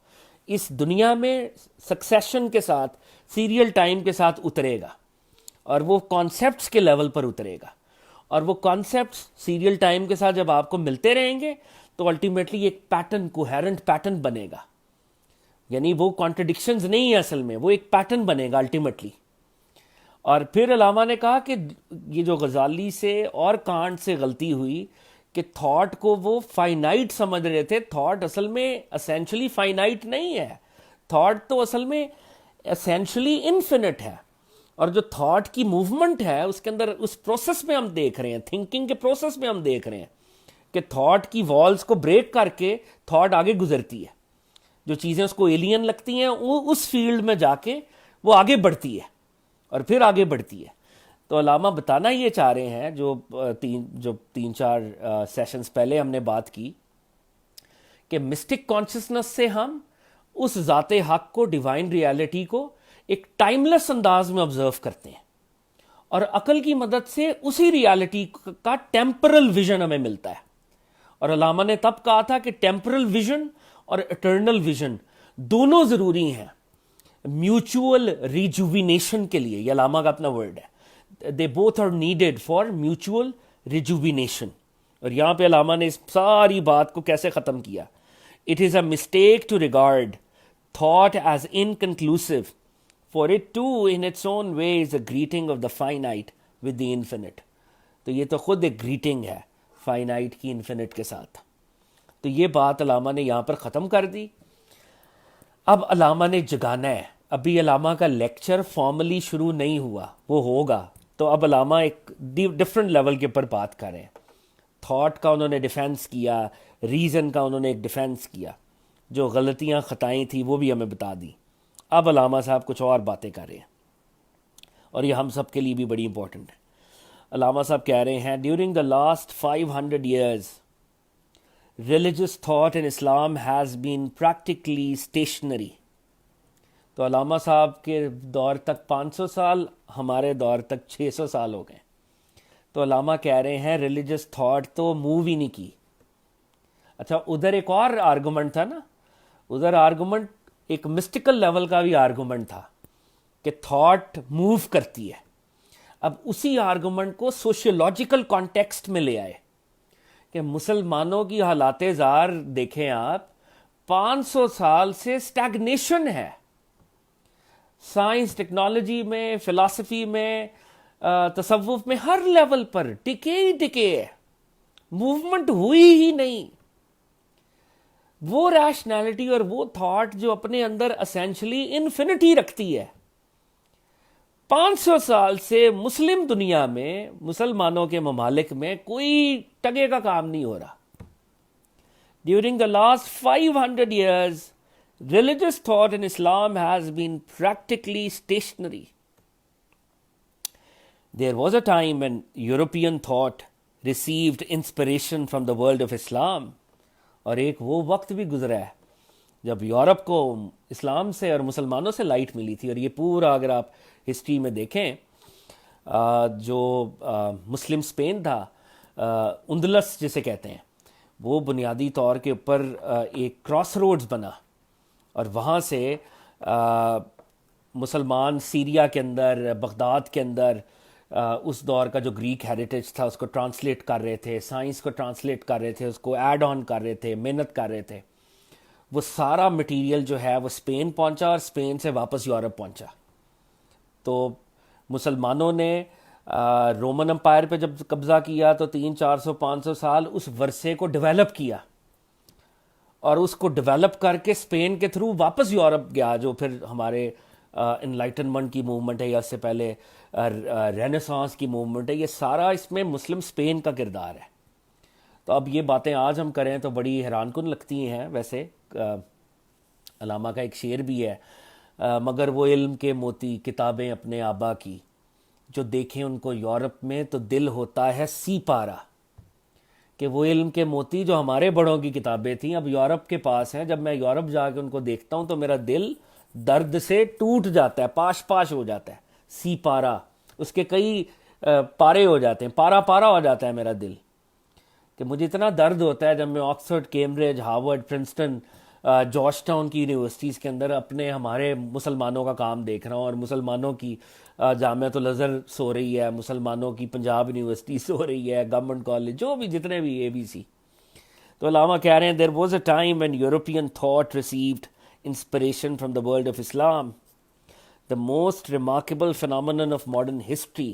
اس دنیا میں سکسیشن کے ساتھ، سیریل ٹائم کے ساتھ اترے گا، اور وہ کانسیپٹس کے لیول پر اترے گا، اور وہ کانسیپٹس سیریل ٹائم کے ساتھ جب آپ کو ملتے رہیں گے تو الٹیمیٹلی ایک پیٹرن، کوہیرنٹ پیٹرن بنے گا. یعنی وہ کانٹرڈکشنز نہیں ہے اصل میں، وہ ایک پیٹرن بنے گا الٹیمیٹلی. اور پھر علامہ نے کہا کہ یہ جو غزالی سے اور کانٹ سے غلطی ہوئی کہ تھاٹ کو وہ فائنائٹ سمجھ رہے تھے. تھاٹ اصل میں اسینشلی فائنائٹ نہیں ہے، تھاٹ تو اصل میں اسینشلی انفینٹ ہے، اور جو تھاٹ کی موومنٹ ہے اس کے اندر، اس پروسیس میں ہم دیکھ رہے ہیں، تھنکنگ کے پروسیس میں ہم دیکھ رہے ہیں کہ تھاٹ کی والز کو بریک کر کے تھاٹ آگے گزرتی ہے. جو چیزیں اس کو ایلین لگتی ہیں وہ اس فیلڈ میں جا کے وہ آگے بڑھتی ہے اور پھر آگے بڑھتی ہے. تو علامہ بتانا یہ چاہ رہے ہیں، جو تین چار سیشنز پہلے ہم نے بات کی، کہ مسٹک کانشسنس سے ہم اس ذات حق کو، ڈیوائن ریالٹی کو ایک ٹائملیس انداز میں آبزرو کرتے ہیں، اور عقل کی مدد سے اسی ریالٹی کا ٹیمپرل ویژن ہمیں ملتا ہے. اور علامہ نے تب کہا تھا کہ ٹیمپرل ویژن اور اٹرنل ویژن دونوں ضروری ہیں میوچول ریجوینیشن کے لیے. یہ علامہ کا اپنا ورڈ ہے، they both are needed for mutual rejuvenation. اور یہاں پہ علامہ نے اس ساری بات کو کیسے ختم کیا: it is a mistake to regard thought as inconclusive, for it too in its own way is a greeting of the finite with the infinite. تو یہ تو خود ایک گریٹنگ ہے فائنائٹ کی انفینٹ کے ساتھ. تو یہ بات علامہ نے یہاں پر ختم کر دی. اب علامہ نے جگانا ہے. ابھی علامہ کا لیکچر فارملی شروع نہیں ہوا، وہ ہوگا. تو اب علامہ ایک ڈفرنٹ لیول کے اوپر بات کر رہے ہیں. تھاٹ کا انہوں نے ڈیفینس کیا، ریزن کا انہوں نے ایک ڈیفینس کیا، جو غلطیاں خطائیں تھیں وہ بھی ہمیں بتا دی. اب علامہ صاحب کچھ اور باتیں کر رہے ہیں، اور یہ ہم سب کے لیے بھی بڑی امپورٹنٹ ہے. علامہ صاحب کہہ رہے ہیں during the last 500 years religious thought in Islam has been practically stationary. تو علامہ صاحب کے دور تک 500 سال، ہمارے دور تک 600 سال ہو گئے. تو علامہ کہہ رہے ہیں ریلیجس تھاٹ تو موو ہی نہیں کی. اچھا، ادھر ایک اور آرگومنٹ تھا نا، ادھر آرگومنٹ ایک مسٹیکل لیول کا بھی آرگومنٹ تھا کہ تھاٹ موو کرتی ہے. اب اسی آرگومنٹ کو سوشیولوجیکل کانٹیکسٹ میں لے آئے کہ مسلمانوں کی حالات زار دیکھیں آپ، 500 سال سے سٹیگنیشن ہے. سائنس، ٹیکنالوجی میں، فلسفی میں، تصوف میں، ہر لیول پر ٹکے ہی ٹکے ہے، موومنٹ ہوئی ہی نہیں. وہ ریشنالٹی اور وہ تھاٹ جو اپنے اندر اسینشلی انفینٹی رکھتی ہے، 500 سال سے مسلم دنیا میں، مسلمانوں کے ممالک میں کوئی ٹگے کا کام نہیں ہو رہا. During the last 500 years religious thought in Islam has been practically stationary. There was a time when European thought received inspiration from the world of Islam. اور ایک وہ وقت بھی گزرا ہے جب یورپ کو اسلام سے اور مسلمانوں سے لائٹ ملی تھی. اور یہ پورا اگر آپ ہسٹری میں دیکھیں، جو مسلم اسپین تھا، اندلس جسے کہتے ہیں، وہ بنیادی طور کے اوپر ایک کراس روڈز بنا، اور وہاں سے مسلمان سیریا کے اندر، بغداد کے اندر اس دور کا جو گریک ہیریٹیج تھا اس کو ٹرانسلیٹ کر رہے تھے، سائنس کو ٹرانسلیٹ کر رہے تھے، اس کو ایڈ آن کر رہے تھے، محنت کر رہے تھے. وہ سارا مٹیریل جو ہے وہ اسپین پہنچا، اور اسپین سے واپس یورپ پہنچا. تو مسلمانوں نے رومن امپائر پہ جب قبضہ کیا تو 300-400-500 سال اس ورثے کو ڈیولپ کیا، اور اس کو ڈیولپ کر کے اسپین کے تھرو واپس یورپ گیا، جو پھر ہمارے انلائٹنمنٹ کی موومنٹ ہے، یا اس سے پہلے رینیسانس کی موومنٹ ہے. یہ سارا اس میں مسلم اسپین کا کردار ہے. تو اب یہ باتیں آج ہم کریں تو بڑی حیران کن لگتی ہیں. ویسے علامہ کا ایک شعر بھی ہے، مگر وہ علم کے موتی کتابیں اپنے آبا کی، جو دیکھیں ان کو یورپ میں تو دل ہوتا ہے سی پارا. کہ وہ علم کے موتی جو ہمارے بڑوں کی کتابیں تھیں اب یورپ کے پاس ہیں. جب میں یورپ جا کے ان کو دیکھتا ہوں تو میرا دل درد سے ٹوٹ جاتا ہے، پاش پاش ہو جاتا ہے. سی پارا، اس کے کئی پارے ہو جاتے ہیں، پارا پارا ہو جاتا ہے میرا دل. کہ مجھے اتنا درد ہوتا ہے جب میں Oxford, Cambridge, Harvard, Princeton, George town کی یونیورسٹیز کے اندر اپنے ہمارے مسلمانوں کا کام دیکھ رہا ہوں، اور مسلمانوں کی جامعۃ الازہر سو رہی ہے، مسلمانوں کی پنجاب یونیورسٹی سو رہی ہے، گورنمنٹ کالج، جو بھی جتنے بھی ABC. تو علامہ کہہ رہے ہیں there was a time when European thought received inspiration from the world of Islam. The most remarkable phenomenon of modern history,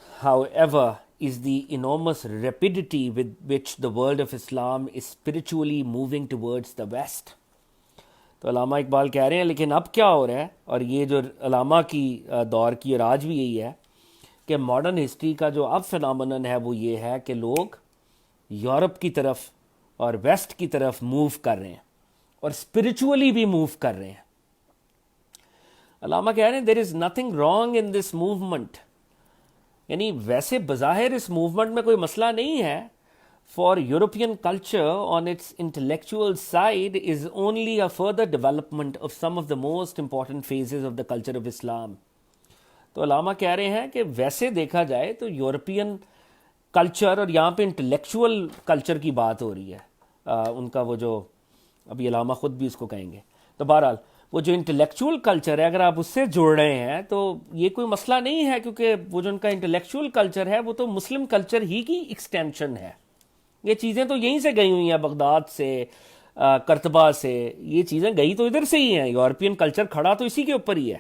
however, is the enormous rapidity with which the world of Islam is spiritually moving towards the West. تو علامہ اقبال کہہ رہے ہیں لیکن اب کیا ہو رہا ہے، اور یہ جو علامہ کی دور کی اور آج بھی یہی ہے کہ ماڈرن ہسٹری کا جو اب فنامنن ہے وہ یہ ہے کہ لوگ یورپ کی طرف اور ویسٹ کی طرف موو کر رہے ہیں، اور اسپرچولی بھی موو کر رہے ہیں. علامہ کہہ رہے ہیں there is nothing wrong in this movement. یعنی ویسے بظاہر اس موومنٹ میں کوئی مسئلہ نہیں ہے. For European culture on its intellectual side is only a further development of some of the most important phases of the culture of Islam. تو علامہ کہہ رہے ہیں کہ ویسے دیکھا جائے تو یورپین کلچر، اور یہاں پہ انٹلیکچول کلچر کی بات ہو رہی ہے، ان کا وہ جو ابھی علامہ خود بھی اس کو کہیں گے. تو بہرحال وہ جو انٹلیکچول کلچر ہے اگر آپ اس سے جڑ رہے ہیں تو یہ کوئی مسئلہ نہیں ہے، کیونکہ وہ جو ان کا انٹلیکچول کلچر ہے وہ تو مسلم کلچر ہی کی ایکسٹینشن ہے. یہ چیزیں تو یہیں سے گئی ہوئی ہیں، بغداد سے، کرتبہ سے، یہ چیزیں گئی تو ادھر سے ہی ہیں. یورپین کلچر کھڑا تو اسی کے اوپر ہی ہے.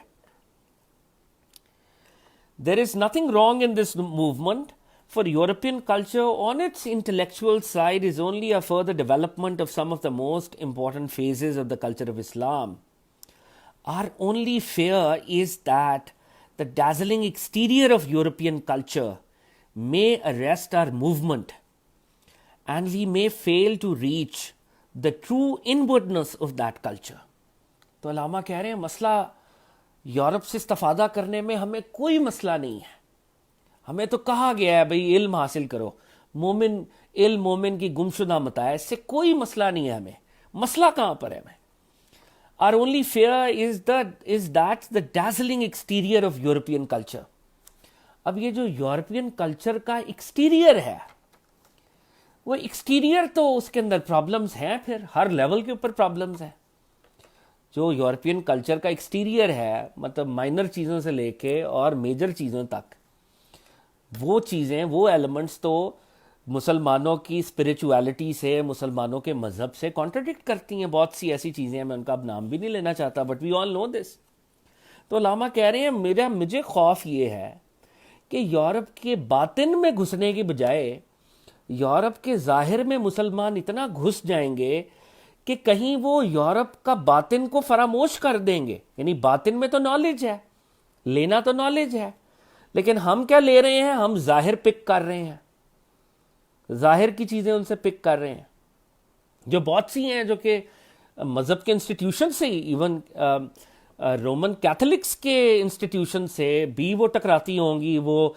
There is nothing wrong in this movement, for European culture on its intellectual side is only a further development of some of the most important phases of the culture of Islam. Our only fear is that the dazzling exterior of European culture may arrest our movement, and we may fail to reach the true inwardness of that culture. تو علامہ کہہ رہے ہیں مسئلہ یورپ سے استفادہ کرنے میں ہمیں کوئی مسئلہ نہیں ہے. ہمیں تو کہا گیا ہے بھئی علم حاصل کرو، مومن علم مومن کی گمشدہ متاع، اس سے کوئی مسئلہ نہیں ہے. ہمیں مسئلہ کہاں پر ہے؟ ہمیں our only fear is that the dazzling exterior of European culture. اب یہ جو یورپین کلچر کا ایکسٹیریئر ہے، وہ ایکسٹیریئر تو اس کے اندر پرابلمز ہیں، پھر ہر لیول کے اوپر پرابلمز ہیں. جو یورپین کلچر کا ایکسٹیریئر ہے، مطلب مائنر چیزوں سے لے کے اور میجر چیزوں تک، وہ چیزیں، وہ ایلیمنٹس تو مسلمانوں کی اسپریچویلٹی سے، مسلمانوں کے مذہب سے کانٹرڈکٹ کرتی ہیں. بہت سی ایسی چیزیں ہیں، میں ان کا اب نام بھی نہیں لینا چاہتا، بٹ وی آل نو دس. تو علامہ کہہ رہے ہیں مجھے خوف یہ ہے کہ یورپ کے باطن میں گھسنے کی بجائے یورپ کے ظاہر میں مسلمان اتنا گھس جائیں گے کہ کہیں وہ یورپ کا باطن کو فراموش کر دیں گے. یعنی باطن میں تو نالج ہے، لینا تو نالج ہے، لیکن ہم کیا لے رہے ہیں؟ ہم ظاہر پک کر رہے ہیں، ظاہر کی چیزیں ان سے پک کر رہے ہیں، جو بہت سی ہیں جو کہ مذہب کے انسٹیٹیوشن سے، ایون رومن کیتھولکس کے انسٹیٹیوشن سے بھی وہ ٹکراتی ہوں گی. وہ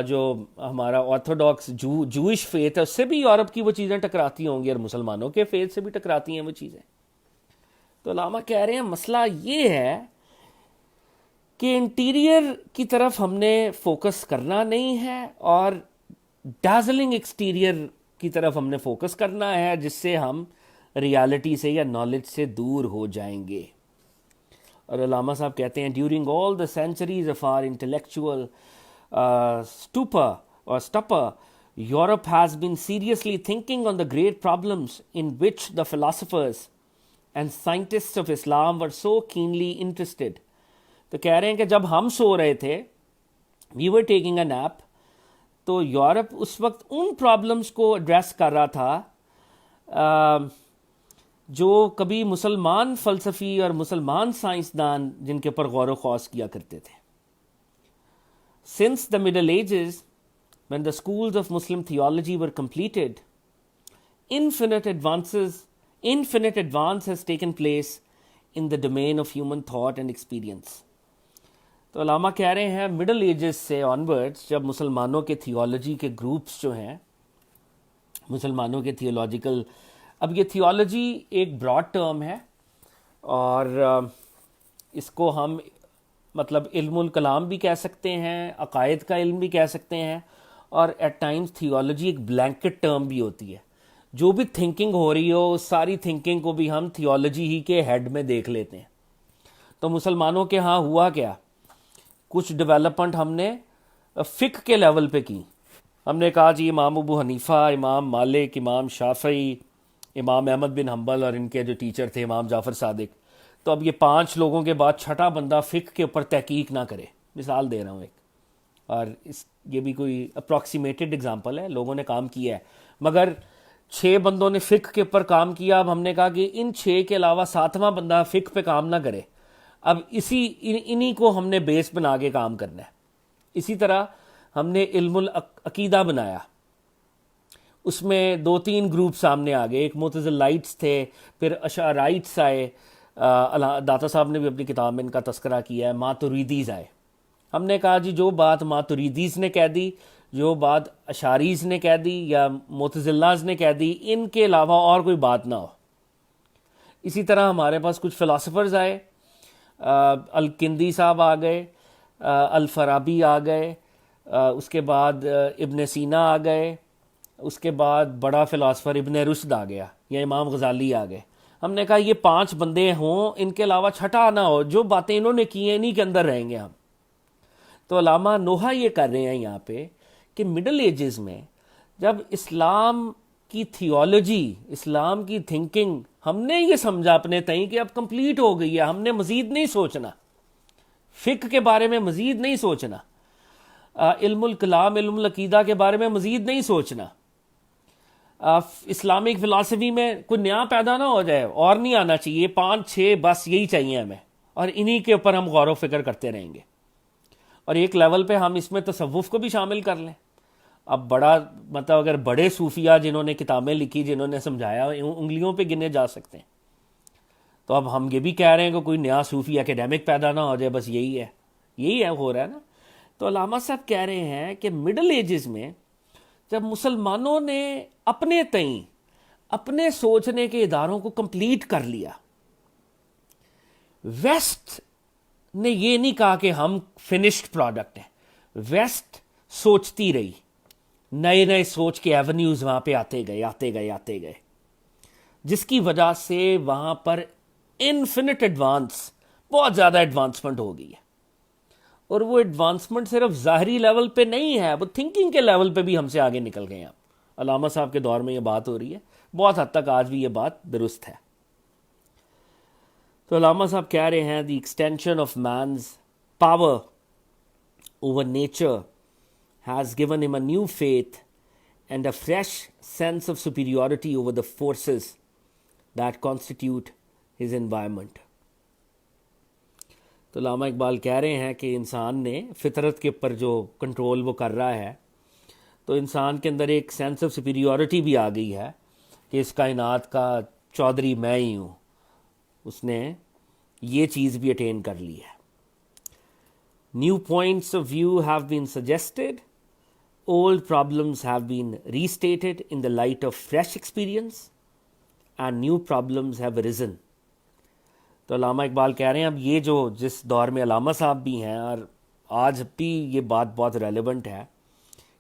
جو ہمارا آرتھوڈاکس جوئش فیتھ ہے اس سے بھی یورپ کی وہ چیزیں ٹکراتی ہوں گی، اور مسلمانوں کے فیتھ سے بھی ٹکراتی ہیں وہ چیزیں. تو علامہ کہہ رہے ہیں مسئلہ یہ ہے کہ انٹیریئر کی طرف ہم نے فوکس کرنا نہیں ہے، اور ڈازلنگ ایکسٹیریئر کی طرف ہم نے فوکس کرنا ہے جس سے ہم ریالٹی سے یا نالج سے دور ہو جائیں گے. اور علامہ صاحب کہتے ہیں during all the centuries of our intellectual stupor, Europe has been seriously thinking on the great problems in which the philosophers and scientists of Islam were so keenly interested. تو کہہ رہے ہیں کہ جب ہم سو رہے تھے we were taking a nap, تو یورپ اس وقت ان پرابلمس کو ایڈریس کر رہا تھا جو کبھی مسلمان فلسفی اور مسلمان سائنسدان جن کے پر غور و خوض کیا کرتے تھے. Since the Middle Ages, when the schools of Muslim theology were completed, infinite advance has taken place in the domain of human thought and experience. تو علامہ کہہ رہے ہیں مڈل ایجز سے آنورڈس جب مسلمانوں کے تھیولوجی کے گروپس جو ہیں مسلمانوں کے تھیولوجیکل، اب یہ تھیولوجی ایک براڈ ٹرم ہے اور اس کو ہم مطلب علم الکلام بھی کہہ سکتے ہیں، عقائد کا علم بھی کہہ سکتے ہیں، اور ایٹ ٹائمز تھیولوجی ایک بلینکٹ ٹرم بھی ہوتی ہے. جو بھی تھنکنگ ہو رہی ہو اس ساری تھنکنگ کو بھی ہم تھیولوجی ہی کے ہیڈ میں دیکھ لیتے ہیں. تو مسلمانوں کے ہاں ہوا کیا، کچھ ڈیولپمنٹ ہم نے فقہ کے لیول پہ کی. ہم نے کہا جی امام ابو حنیفہ، امام مالک، امام شافعی، امام احمد بن حنبل اور ان کے جو ٹیچر تھے امام جعفر صادق، تو اب یہ 5 لوگوں کے بعد چھٹا بندہ فقہ کے اوپر تحقیق نہ کرے. مثال دے رہا ہوں ایک، اور یہ بھی کوئی اپروکسیمیٹڈ اگزامپل ہے، لوگوں نے کام کیا ہے، مگر 6 بندوں نے فقہ کے اوپر کام کیا. اب ہم نے کہا کہ ان 6 کے علاوہ 7واں بندہ فقہ پہ کام نہ کرے، اب انہی کو ہم نے بیس بنا کے کام کرنا ہے. اسی طرح ہم نے علم العقیدہ بنایا، اس میں 2-3 گروپ سامنے آ گئے. ایک معتزلائٹس تھے، پھر اشعرائٹس آئے، داتا صاحب نے بھی اپنی کتاب میں ان کا تذکرہ کیا ہے، ماتریدیز آئے. ہم نے کہا جی جو بات ماتریدیز نے کہہ دی، جو بات اشعریز نے کہہ دی یا معتزلاز نے کہہ دی، ان کے علاوہ اور کوئی بات نہ ہو. اسی طرح ہمارے پاس کچھ فلاسفرز آئے، الکندی صاحب آ گئے، الفارابی آ گئے، اس کے بعد ابن سینا آ گئے، اس کے بعد بڑا فلاسفر ابن رشد آ گیا یا امام غزالی آ گئے. ہم نے کہا یہ 5 بندے ہوں، ان کے علاوہ چھٹا نہ ہو، جو باتیں انہوں نے کی ہیں انہی کے اندر رہیں گے ہم. تو علامہ نوحہ یہ کر رہے ہیں یہاں پہ کہ مڈل ایجز میں جب اسلام کی تھیولوجی، اسلام کی تھنکنگ ہم نے یہ سمجھا اپنے تئیں کہ اب کمپلیٹ ہو گئی ہے، ہم نے مزید نہیں سوچنا، فقہ کے بارے میں مزید نہیں سوچنا، علم الکلام، علم العقیدہ کے بارے میں مزید نہیں سوچنا، اسلامک فلاسفی میں کوئی نیا پیدا نہ ہو جائے اور نہیں آنا چاہیے، 5-6 بس یہی چاہیے ہمیں، اور انہی کے اوپر ہم غور و فکر کرتے رہیں گے. اور ایک لیول پہ ہم اس میں تصوف کو بھی شامل کر لیں. اب بڑا مطلب اگر بڑے صوفیہ جنہوں نے کتابیں لکھی، جنہوں نے سمجھایا، انگلیوں پہ گنے جا سکتے ہیں. تو اب ہم یہ بھی کہہ رہے ہیں کہ کوئی نیا صوفی اکیڈیمک پیدا نہ ہو جائے، بس یہی ہے ہو رہا ہے نا. تو علامہ صاحب کہہ رہے ہیں کہ مڈل ایجز میں جب مسلمانوں نے اپنے تئیں اپنے سوچنے کے اداروں کو کمپلیٹ کر لیا، ویسٹ نے یہ نہیں کہا کہ ہم فنشڈ پروڈکٹ ہیں، ویسٹ سوچتی رہی، نئے سوچ کے ایونیوز وہاں پہ آتے گئے، جس کی وجہ سے وہاں پر انفینٹ ایڈوانس، بہت زیادہ ایڈوانسمنٹ ہو گئی ہے. اور وہ ایڈوانسمنٹ صرف ظاہری لیول پہ نہیں ہے، وہ تھنکنگ کے لیول پہ بھی ہم سے آگے نکل گئے ہیں. علامہ صاحب کے دور میں یہ بات ہو رہی ہے، بہت حد تک آج بھی یہ بات درست ہے. تو علامہ صاحب کہہ رہے ہیں the extension of man's power over nature has given him a new faith and a fresh sense of superiority over the forces that constitute his environment. تو علامہ اقبال کہہ رہے ہیں کہ انسان نے فطرت کے اوپر جو کنٹرول وہ کر رہا ہے، تو انسان کے اندر ایک سینس آف سپیریورٹی بھی آ گئی ہے کہ اس کائنات کا چودھری میں ہی ہوں. اس نے یہ چیز بھی اٹین کر لی ہے. New points of view have been suggested. Old problems have been restated in the light of fresh experience and new problems have arisen. تو علامہ اقبال کہہ رہے ہیں اب یہ جو جس دور میں علامہ صاحب بھی ہیں اور آج بھی یہ بات بہت ریلیونٹ ہے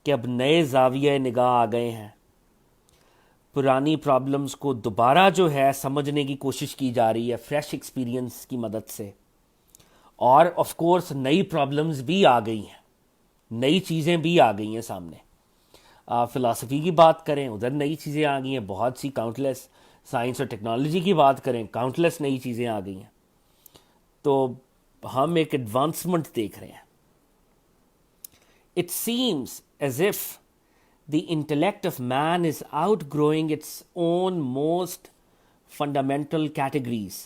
کہ اب نئے زاویہ نگاہ آ گئے ہیں، پرانی پرابلمز کو دوبارہ جو ہے سمجھنے کی کوشش کی جا رہی ہے فریش ایکسپیرینس کی مدد سے، اور آف کورس نئی پرابلمز بھی آ گئی ہیں، نئی چیزیں بھی آ گئی ہیں سامنے. فلاسفی کی بات کریں، ادھر نئی چیزیں آ گئی ہیں بہت سی، کاؤنٹلیس. سائنس اور ٹیکنالوجی کی بات کریں، کاؤنٹلیس نئی چیزیں آ گئی ہیں. تو ہم ایک ایڈوانسمنٹ دیکھ رہے ہیں. It seems as if the intellect of man is outgrowing its own most fundamental categories,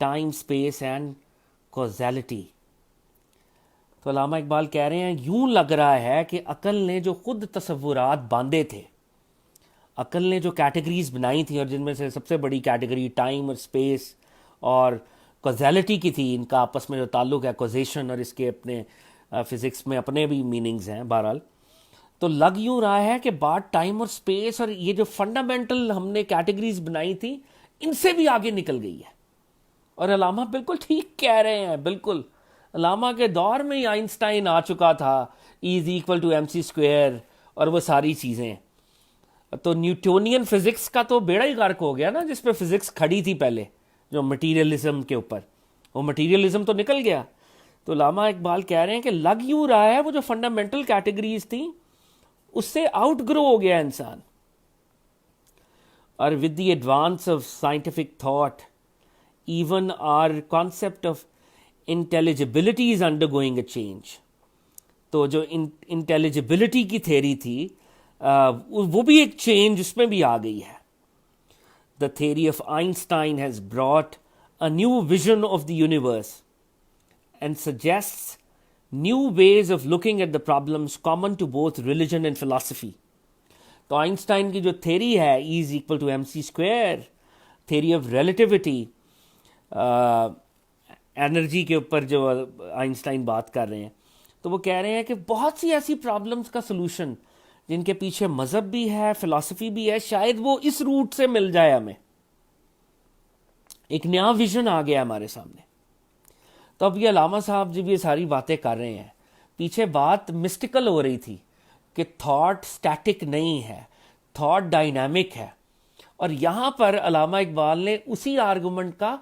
time, space and causality. تو علامہ اقبال کہہ رہے ہیں یوں لگ رہا ہے کہ عقل نے جو خود تصورات باندھے تھے، عقل نے جو کیٹیگریز بنائی تھیں، اور جن میں سے سب سے بڑی کیٹیگری ٹائم اور اسپیس اور کوزیلٹی کی تھی، ان کا آپس میں جو تعلق ہے کوزیشن، اور اس کے اپنے فزکس میں اپنے بھی میننگز ہیں بہرحال. تو لگ یوں رہا ہے کہ بات ٹائم اور اسپیس اور یہ جو فنڈامنٹل ہم نے کیٹیگریز بنائی تھی ان سے بھی آگے نکل گئی ہے. اور علامہ بالکل ٹھیک کہہ رہے ہیں. بالکل علامہ کے دور میں ہی آئنسٹائن آ چکا تھا، E=mc²، اور وہ ساری چیزیں. تو نیوٹونین فزکس کا تو بیڑا ہی غرق ہو گیا نا، جس پہ فزکس کھڑی تھی پہلے، جو مٹیریلزم کے اوپر، وہ مٹیریلزم تو نکل گیا. تو علامہ اقبال کہہ رہے ہیں کہ لگ یوں رہا ہے وہ جو فنڈامنٹل کیٹیگریز تھیں اس سے آؤٹ گرو ہو گیا انسان. اور with the advance of scientific thought even our concept of intelligibility is undergoing a change. تو جو انٹیلیجبلٹی کی تھیری تھی وہ بھی ایک چینج اس میں بھی آ گئی ہے. The theory of Einstein has brought a new vision of the universe and suggests new ways of looking at the problems common to both religion and philosophy. تو آئنسٹائن کی جو تھیری ہے E=mc²، theory of relativity, energy کے اوپر جو آئنسٹائن بات کر رہے ہیں، تو وہ کہہ رہے ہیں کہ بہت سی ایسی پرابلمس کا سلوشن جن کے پیچھے مذہب بھی ہے، فلسفی بھی ہے، شاید وہ اس روٹ سے مل جائے ہمیں. ایک نیا ویژن آ گیا ہمارے سامنے. تو اب یہ علامہ صاحب جب یہ ساری باتیں کر رہے ہیں، پیچھے بات مسٹیکل ہو رہی تھی کہ تھاٹ سٹیٹک نہیں ہے، تھاٹ ڈائنامک ہے. اور یہاں پر علامہ اقبال نے اسی آرگومنٹ کا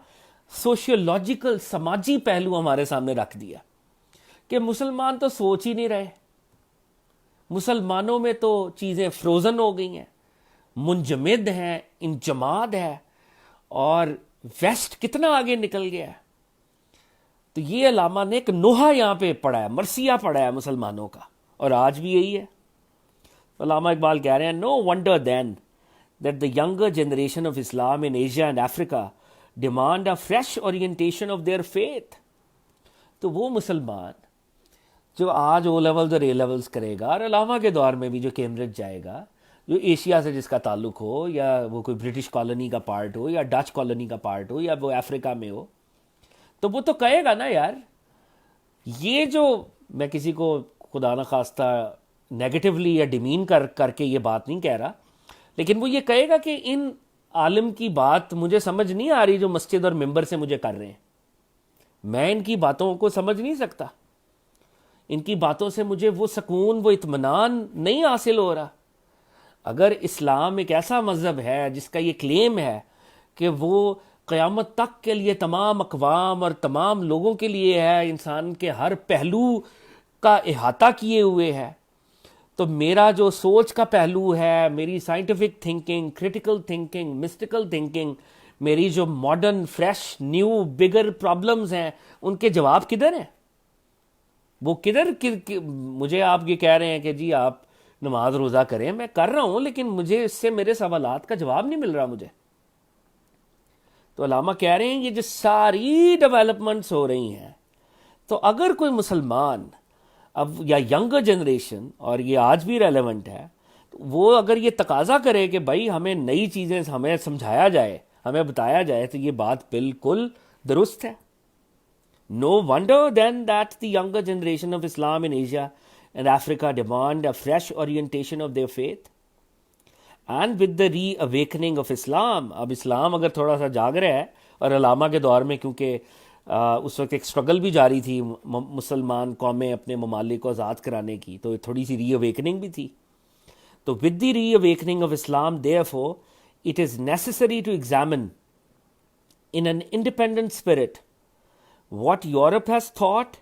سوشیولوجیکل، سماجی پہلو ہمارے سامنے رکھ دیا کہ مسلمان تو سوچ ہی نہیں رہے، مسلمانوں میں تو چیزیں فروزن ہو گئی ہیں، منجمد ہیں، انجماد ہے، اور ویسٹ کتنا آگے نکل گیا ہے. تو یہ علامہ نے ایک نوحہ یہاں پہ پڑھا ہے، مرثیہ پڑھا ہے مسلمانوں کا، اور آج بھی یہی ہے. علامہ اقبال کہہ رہے ہیں no wonder then that the younger generation of Islam in Asia and Africa demand a fresh orientation of their faith. تو وہ مسلمان جو آج او لیولز اور اے لیولز کرے گا، اور علامہ کے دور میں بھی جو کیمبرج جائے گا، جو ایشیا سے جس کا تعلق ہو، یا وہ کوئی برٹش کالونی کا پارٹ ہو، یا ڈچ کالونی کا پارٹ ہو، یا وہ افریقہ میں ہو، تو وہ تو کہے گا نا یار، یہ جو میں کسی کو خدا نخواستہ نیگیٹیولی یا ڈیمین کر کے یہ بات نہیں کہہ رہا، لیکن وہ یہ کہے گا کہ ان عالم کی بات مجھے سمجھ نہیں آ رہی جو مسجد اور ممبر سے مجھے کر رہے ہیں، میں ان کی باتوں کو سمجھ نہیں سکتا، ان کی باتوں سے مجھے وہ سکون، وہ اطمینان نہیں حاصل ہو رہا. اگر اسلام ایک ایسا مذہب ہے جس کا یہ کلیم ہے کہ وہ قیامت تک کے لیے تمام اقوام اور تمام لوگوں کے لیے ہے، انسان کے ہر پہلو کا احاطہ کیے ہوئے ہے، تو میرا جو سوچ کا پہلو ہے، میری scientific thinking, critical thinking, mystical thinking, میری جو ماڈرن فریش نیو بگر پرابلمز ہیں، ان کے جواب کدھر ہیں؟ وہ کدھر؟ مجھے آپ یہ کہہ رہے ہیں کہ جی آپ نماز روزہ کریں، میں کر رہا ہوں، لیکن مجھے اس سے میرے سوالات کا جواب نہیں مل رہا مجھے. تو علامہ کہہ رہے ہیں یہ جو ساری ڈیولپمنٹس ہو رہی ہیں، تو اگر کوئی مسلمان اب یا ینگر جنریشن، اور یہ آج بھی ریلیونٹ ہے، وہ اگر یہ تقاضا کرے کہ بھائی ہمیں نئی چیزیں ہمیں سمجھایا جائے، ہمیں بتایا جائے، تو یہ بات بالکل درست ہے. No wonder then that the younger generation of Islam in Asia and Africa demand a fresh orientation of their faith. And with the reawakening of Islam، اب اسلام اگر تھوڑا سا جاگ رہا ہے، اور علامہ کے دور میں کیونکہ اس وقت ایک سٹرگل بھی جاری تھی مسلمان قومیں اپنے ممالک کو آزاد کرانے کی، تو تھوڑی سی ری اویکننگ بھی تھی. تو with the reawakening of Islam therefore it is necessary to examine in an independent spirit what Europe has thought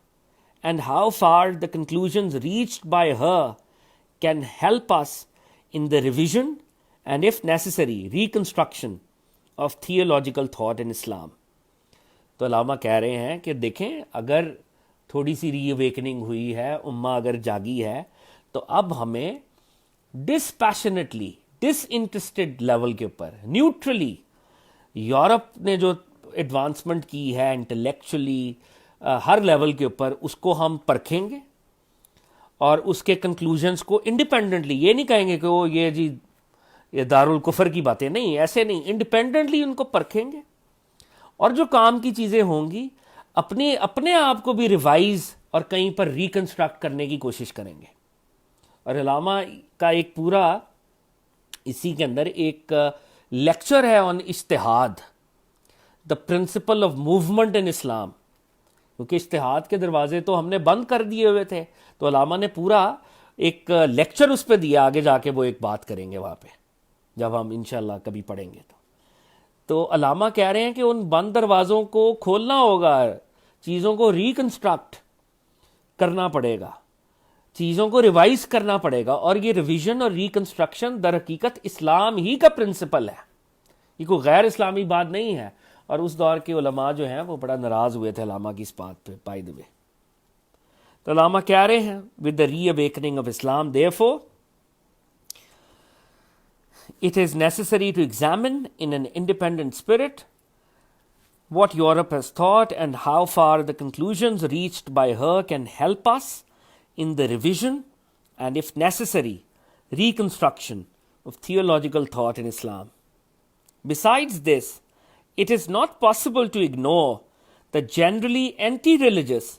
and how far the conclusions reached by her can help us in the revision and, if necessary, reconstruction of theological thought in Islam. تو علامہ کہہ رہے ہیں کہ دیکھیں اگر تھوڑی سی ری اویکننگ ہوئی ہے، امہ اگر جاگی ہے، تو اب ہمیں ڈسپیشنیٹلی، ڈس انٹرسٹڈ لیول کے اوپر، نیوٹرلی یورپ نے جو ایڈوانسمنٹ کی ہے انٹلیکچولی ہر لیول کے اوپر، اس کو ہم پرکھیں گے اور اس کے کنکلوژنس کو انڈیپینڈنٹلی، یہ نہیں کہیں گے کہ وہ یہ جی یہ دارالکفر کی باتیں، نہیں، ایسے نہیں، انڈیپینڈنٹلی ان کو پرکھیں گے، اور جو کام کی چیزیں ہوں گی اپنے آپ کو بھی ریوائز اور کہیں پر ریکنسٹرکٹ کرنے کی کوشش کریں گے. اور علامہ کا ایک پورا اسی کے اندر ایک لیکچر ہے آن اجتہاد، دا پرنسپل آف موومنٹ ان اسلام، کیونکہ اجتہاد کے دروازے تو ہم نے بند کر دیے ہوئے تھے، تو علامہ نے پورا ایک لیکچر اس پہ دیا، آگے جا کے وہ ایک بات کریں گے وہاں پہ جب ہم انشاءاللہ کبھی پڑھیں گے. تو علامہ کہہ رہے ہیں کہ ان بند دروازوں کو کھولنا ہوگا، چیزوں کو ریکنسٹرکٹ کرنا پڑے گا، چیزوں کو ریوائز کرنا پڑے گا، اور یہ ریویژن اور ریکنسٹرکشن در حقیقت اسلام ہی کا پرنسپل ہے، یہ کوئی غیر اسلامی بات نہیں ہے. اور اس دور کے علماء جو ہیں وہ بڑا ناراض ہوئے تھے علامہ کی اس بات پہ، بائی دی وے. تو علامہ کہہ رہے ہیں with the reawakening of Islam therefore it is necessary to examine in an independent spirit what Europe has thought and how far the conclusions reached by her can help us in the revision and, if necessary, reconstruction of theological thought in Islam. Besides this, it is not possible to ignore the generally anti-religious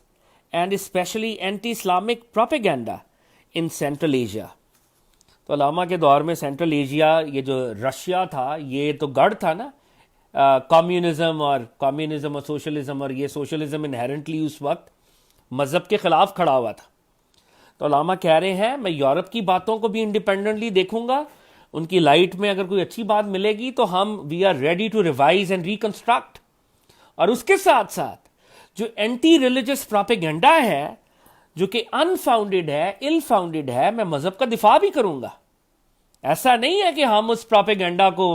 and especially anti-Islamic propaganda in Central Asia. تو علامہ کے دور میں سینٹرل ایشیا، یہ جو رشیا تھا، یہ تو گڑھ تھا نا کمیونزم اور سوشلزم، اور یہ سوشلزم انہیرنٹلی اس وقت مذہب کے خلاف کھڑا ہوا تھا. تو علامہ کہہ رہے ہیں میں یورپ کی باتوں کو بھی انڈیپینڈنٹلی دیکھوں گا، ان کی لائٹ میں اگر کوئی اچھی بات ملے گی تو ہم we are ready to revise and reconstruct. اور اس کے ساتھ ساتھ جو اینٹی ریلیجس پراپیگنڈا ہے، جو کہ انفاؤنڈیڈ ہے، ال فاؤنڈیڈ ہے، میں مذہب کا دفاع بھی کروں گا. ایسا نہیں ہے کہ ہم اس پراپیگنڈا کو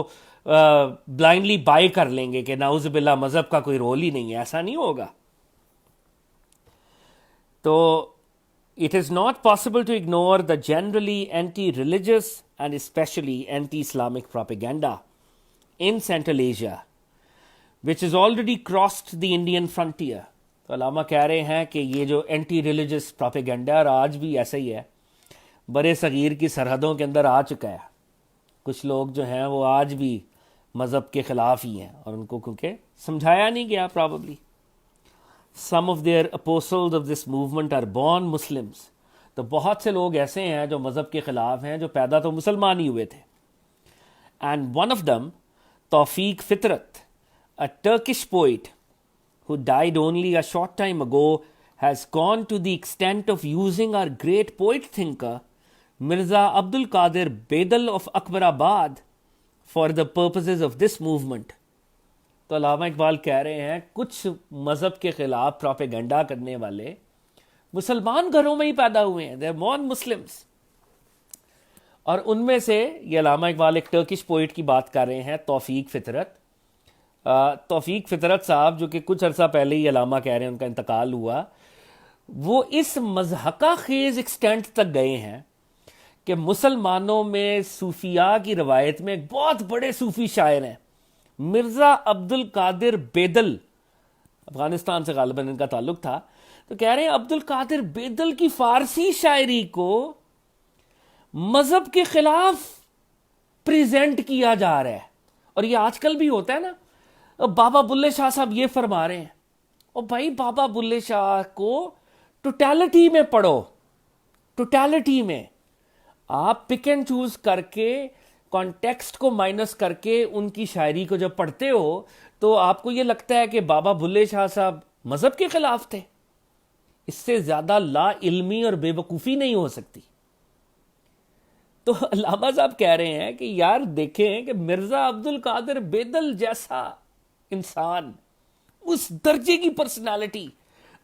بلائنڈلی بائی کر لیں گے کہ نعوذ باللہ مذہب کا کوئی رول ہی نہیں ہے، ایسا نہیں ہوگا. تو it is not possible to ignore the generally anti-religious and especially anti-Islamic propaganda in Central Asia, which has already crossed the Indian frontier. تو علامہ کہہ رہے ہیں کہ یہ جو اینٹی ریلیجس پراپیگنڈا، اور آج بھی ایسا ہی ہے، برے صغیر کی سرحدوں کے اندر آ چکا ہے. کچھ لوگ جو ہیں وہ آج بھی مذہب کے خلاف ہی ہیں، اور ان کو کیونکہ سمجھایا نہیں گیا probably. Some of their apostles of this movement are born Muslims. تو بہت سے لوگ ایسے ہیں جو مذہب کے خلاف ہیں، جو پیدا تو مسلمان ہی ہوئے تھے. And one of them, Tawfiq Fitrat, a Turkish poet who died only a short time ago, has gone to the extent of using our great poet thinker Mirza Abdul Qadir Bedal of Akbarabad for the purposes of this movement. تو علامہ اقبال کہہ رہے ہیں کچھ مذہب کے خلاف پروپیگنڈا کرنے والے مسلمان گھروں میں ہی پیدا ہوئے ہیں، they're born Muslims. اور ان میں سے یہ علامہ اقبال ایک ٹرکش پوئٹ کی بات کر رہے ہیں، توفیق فطرت. توفیق فطرت صاحب جو کہ کچھ عرصہ پہلے ہی علامہ کہہ رہے ہیں ان کا انتقال ہوا، وہ اس مضحکہ خیز ایکسٹینٹ تک گئے ہیں کہ مسلمانوں میں صوفیاء کی روایت میں ایک بہت بڑے صوفی شاعر ہیں، مرزا عبد القادر بیدل، افغانستان سے غالباً ان کا تعلق تھا. تو کہہ رہے ہیں عبد القادر بیدل کی فارسی شاعری کو مذہب کے خلاف پریزنٹ کیا جا رہا ہے. اور یہ آج کل بھی ہوتا ہے نا. بابا بلے شاہ صاحب یہ فرما رہے ہیں، اور بھائی بابا بلے شاہ کو ٹوٹیلٹی میں پڑھو، ٹوٹیلٹی میں آپ پک اینڈ چوز کر کے کانٹیکسٹ کو مائنس کر کے ان کی شاعری کو جب پڑھتے ہو تو آپ کو یہ لگتا ہے کہ بابا بلے شاہ صاحب مذہب کے خلاف تھے. اس سے زیادہ لا علمی اور بے وقوفی نہیں ہو سکتی. تو علامہ صاحب کہہ رہے ہیں کہ یار دیکھیں کہ مرزا عبد القادر بیدل جیسا انسان، اس درجے کی پرسنالٹی،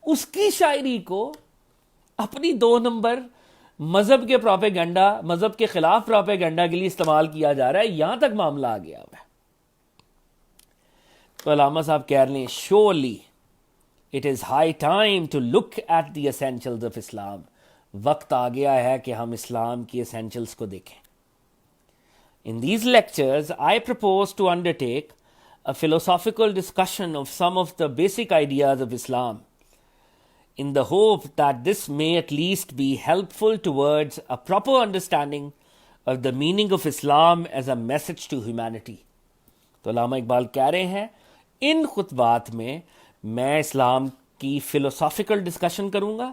اس کی شاعری کو اپنی 2 نمبر مذہب کے پروپیگنڈا، مذہب کے خلاف پروپیگنڈا کے لیے استعمال کیا جا رہا ہے، یہاں تک معاملہ آ گیا ہوا ہے۔ تو علامہ صاحب کہہ رہے ہیں surely it is high time to look at the essentials of Islam, وقت آ گیا ہے کہ ہم اسلام کی اسینشلز کو دیکھیں۔ In these lectures, I propose to undertake a philosophical discussion of some of the basic ideas of Islam, in the hope that this may at least be helpful towards a proper understanding of the meaning of Islam as a message to humanity. تو علامہ اقبال کہہ رہے ہیں ان خطبات میں اسلام کی فلسافیکل ڈسکشن کروں گا،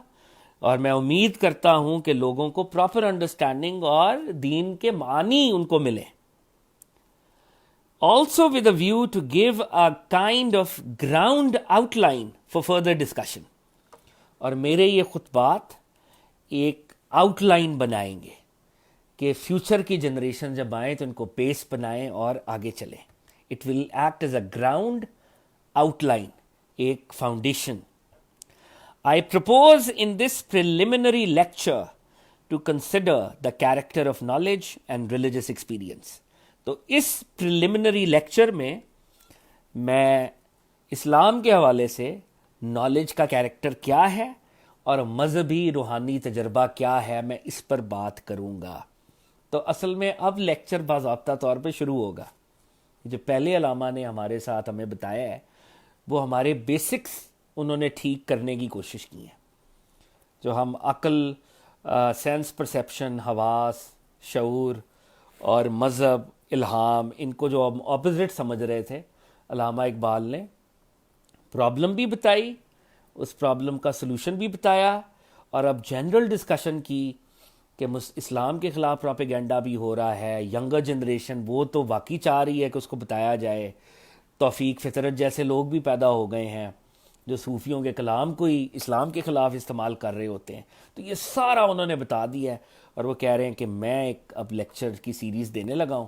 اور میں امید کرتا ہوں کہ لوگوں کو پراپر انڈرسٹینڈنگ اور دین کے معنی ان کو ملے۔ Also with a view to give a kind of ground outline for further discussion. اور میرے یہ خطبات ایک آؤٹ لائن بنائیں گے کہ فیوچر کی جنریشن جب آئیں تو ان کو بیس بنائیں اور آگے چلیں۔ It will act as a ground outline، ایک foundation. I propose in this preliminary lecture to consider the character of knowledge and religious experience. تو اس preliminary lecture میں اسلام کے حوالے سے نالج کا کیریکٹر کیا ہے اور مذہبی روحانی تجربہ کیا ہے، میں اس پر بات کروں گا۔ تو اصل میں اب لیکچر باضابطہ طور پہ شروع ہوگا۔ جو پہلے علامہ نے ہمارے ساتھ ہمیں بتایا ہے وہ ہمارے بیسکس انہوں نے ٹھیک کرنے کی کوشش کی ہے۔ جو ہم عقل، سینس پرسیپشن، حواس، شعور اور مذہب، الہام، ان کو جو ہم اپوزٹ سمجھ رہے تھے، علامہ اقبال نے پرابلم بھی بتائی، اس پرابلم کا سلوشن بھی بتایا، اور اب جنرل ڈسکشن کی کہ اسلام کے خلاف پروپیگنڈا بھی ہو رہا ہے، ینگر جنریشن وہ تو واقعی چاہ رہی ہے کہ اس کو بتایا جائے، توفیق فطرت جیسے لوگ بھی پیدا ہو گئے ہیں جو صوفیوں کے کلام کو ہی اسلام کے خلاف استعمال کر رہے ہوتے ہیں۔ تو یہ سارا انہوں نے بتا دیا ہے، اور وہ کہہ رہے ہیں کہ میں ایک اب لیکچر کی سیریز دینے لگا ہوں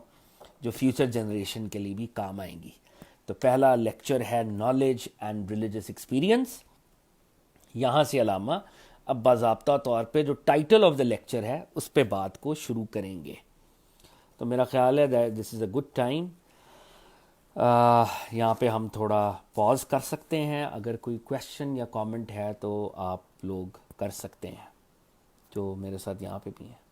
جو فیوچر جنریشن کے لیے بھی کام آئیں گی۔ تو پہلا لیکچر ہے نالج اینڈ ریلیجس ایکسپیرینس۔ یہاں سے علامہ اب باضابطہ طور پہ جو ٹائٹل آف دا لیکچر ہے اس پہ بات کو شروع کریں گے۔ تو میرا خیال ہے دس از اے گڈ ٹائم، یہاں پہ ہم تھوڑا پاز کر سکتے ہیں، اگر کوئی کویشچن یا کامنٹ ہے تو آپ لوگ کر سکتے ہیں جو میرے ساتھ یہاں پہ بھی ہیں۔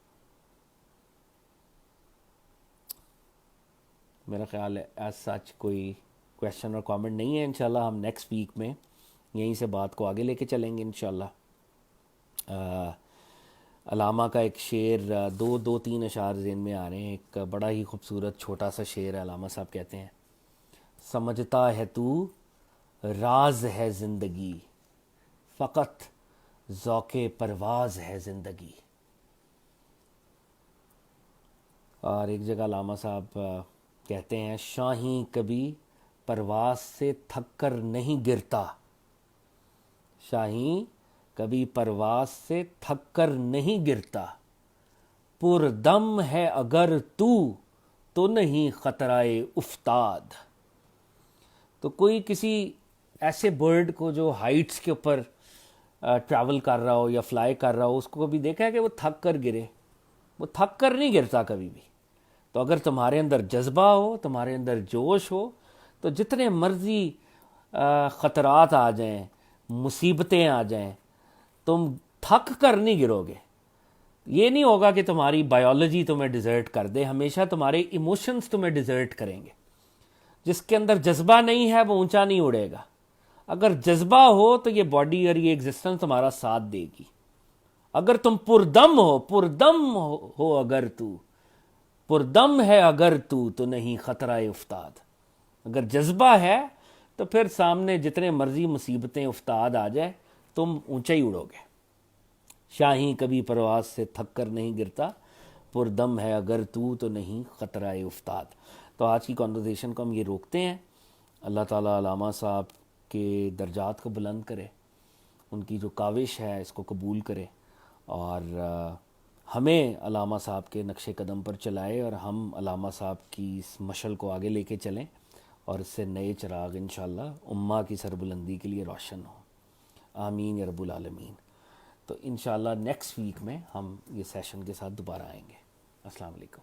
میرا خیال ہے ایز سچ کوئی کویشچن اور کامنٹ نہیں ہے۔ انشاءاللہ ہم نیکسٹ ویک میں یہیں سے بات کو آگے لے کے چلیں گے انشاءاللہ۔ علامہ کا ایک شعر، دو تین اشعار ذہن میں آ رہے ہیں۔ ایک بڑا ہی خوبصورت چھوٹا سا شعر ہے، علامہ صاحب کہتے ہیں سمجھتا ہے تو راز ہے زندگی، فقط ذوق پرواز ہے زندگی۔ اور ایک جگہ علامہ صاحب کہتے ہیں شاہیں کبھی پرواز سے تھک کر نہیں گرتا، شاہیں کبھی پرواز سے تھک کر نہیں گرتا، پردم ہے اگر تو نہیں خطرہ افتاد۔ تو کوئی کسی ایسے برڈ کو جو ہائٹس کے اوپر ٹریول کر رہا ہو یا فلائی کر رہا ہو، اس کو کبھی دیکھا ہے کہ وہ تھک کر گرے؟ وہ تھک کر نہیں گرتا کبھی بھی۔ تو اگر تمہارے اندر جذبہ ہو، تمہارے اندر جوش ہو، تو جتنے مرضی خطرات آ جائیں، مصیبتیں آ جائیں، تم تھک کر نہیں گرو گے۔ یہ نہیں ہوگا کہ تمہاری بایولوجی تمہیں ڈیزرٹ کر دے، ہمیشہ تمہارے ایموشنز تمہیں ڈیزرٹ کریں گے۔ جس کے اندر جذبہ نہیں ہے وہ اونچا نہیں اڑے گا، اگر جذبہ ہو تو یہ باڈی اور یہ ایگزسٹنس تمہارا ساتھ دے گی۔ اگر تم پردم ہو اگر پردم ہے اگر تو نہیں خطرہ افتاد۔ اگر جذبہ ہے تو پھر سامنے جتنے مرضی مصیبتیں افتاد آ جائے تم اونچا ہی اڑو گے۔ شاہیں کبھی پرواز سے تھک کر نہیں گرتا، پردم ہے اگر تو نہیں خطرہ افتاد۔ تو آج کی کنورسیشن کو ہم یہ روکتے ہیں۔ اللہ تعالیٰ علامہ صاحب کے درجات کو بلند کرے، ان کی جو کاوش ہے اس کو قبول کرے، اور ہمیں علامہ صاحب کے نقش قدم پر چلائے اور ہم علامہ صاحب کی اس مشعل کو آگے لے کے چلیں اور اس سے نئے چراغ انشاءاللہ امہ کی سربلندی کے لیے روشن ہوں. آمین یا رب العالمین. تو انشاءاللہ نیکسٹ ویک میں ہم یہ سیشن کے ساتھ دوبارہ آئیں گے. السلام علیکم.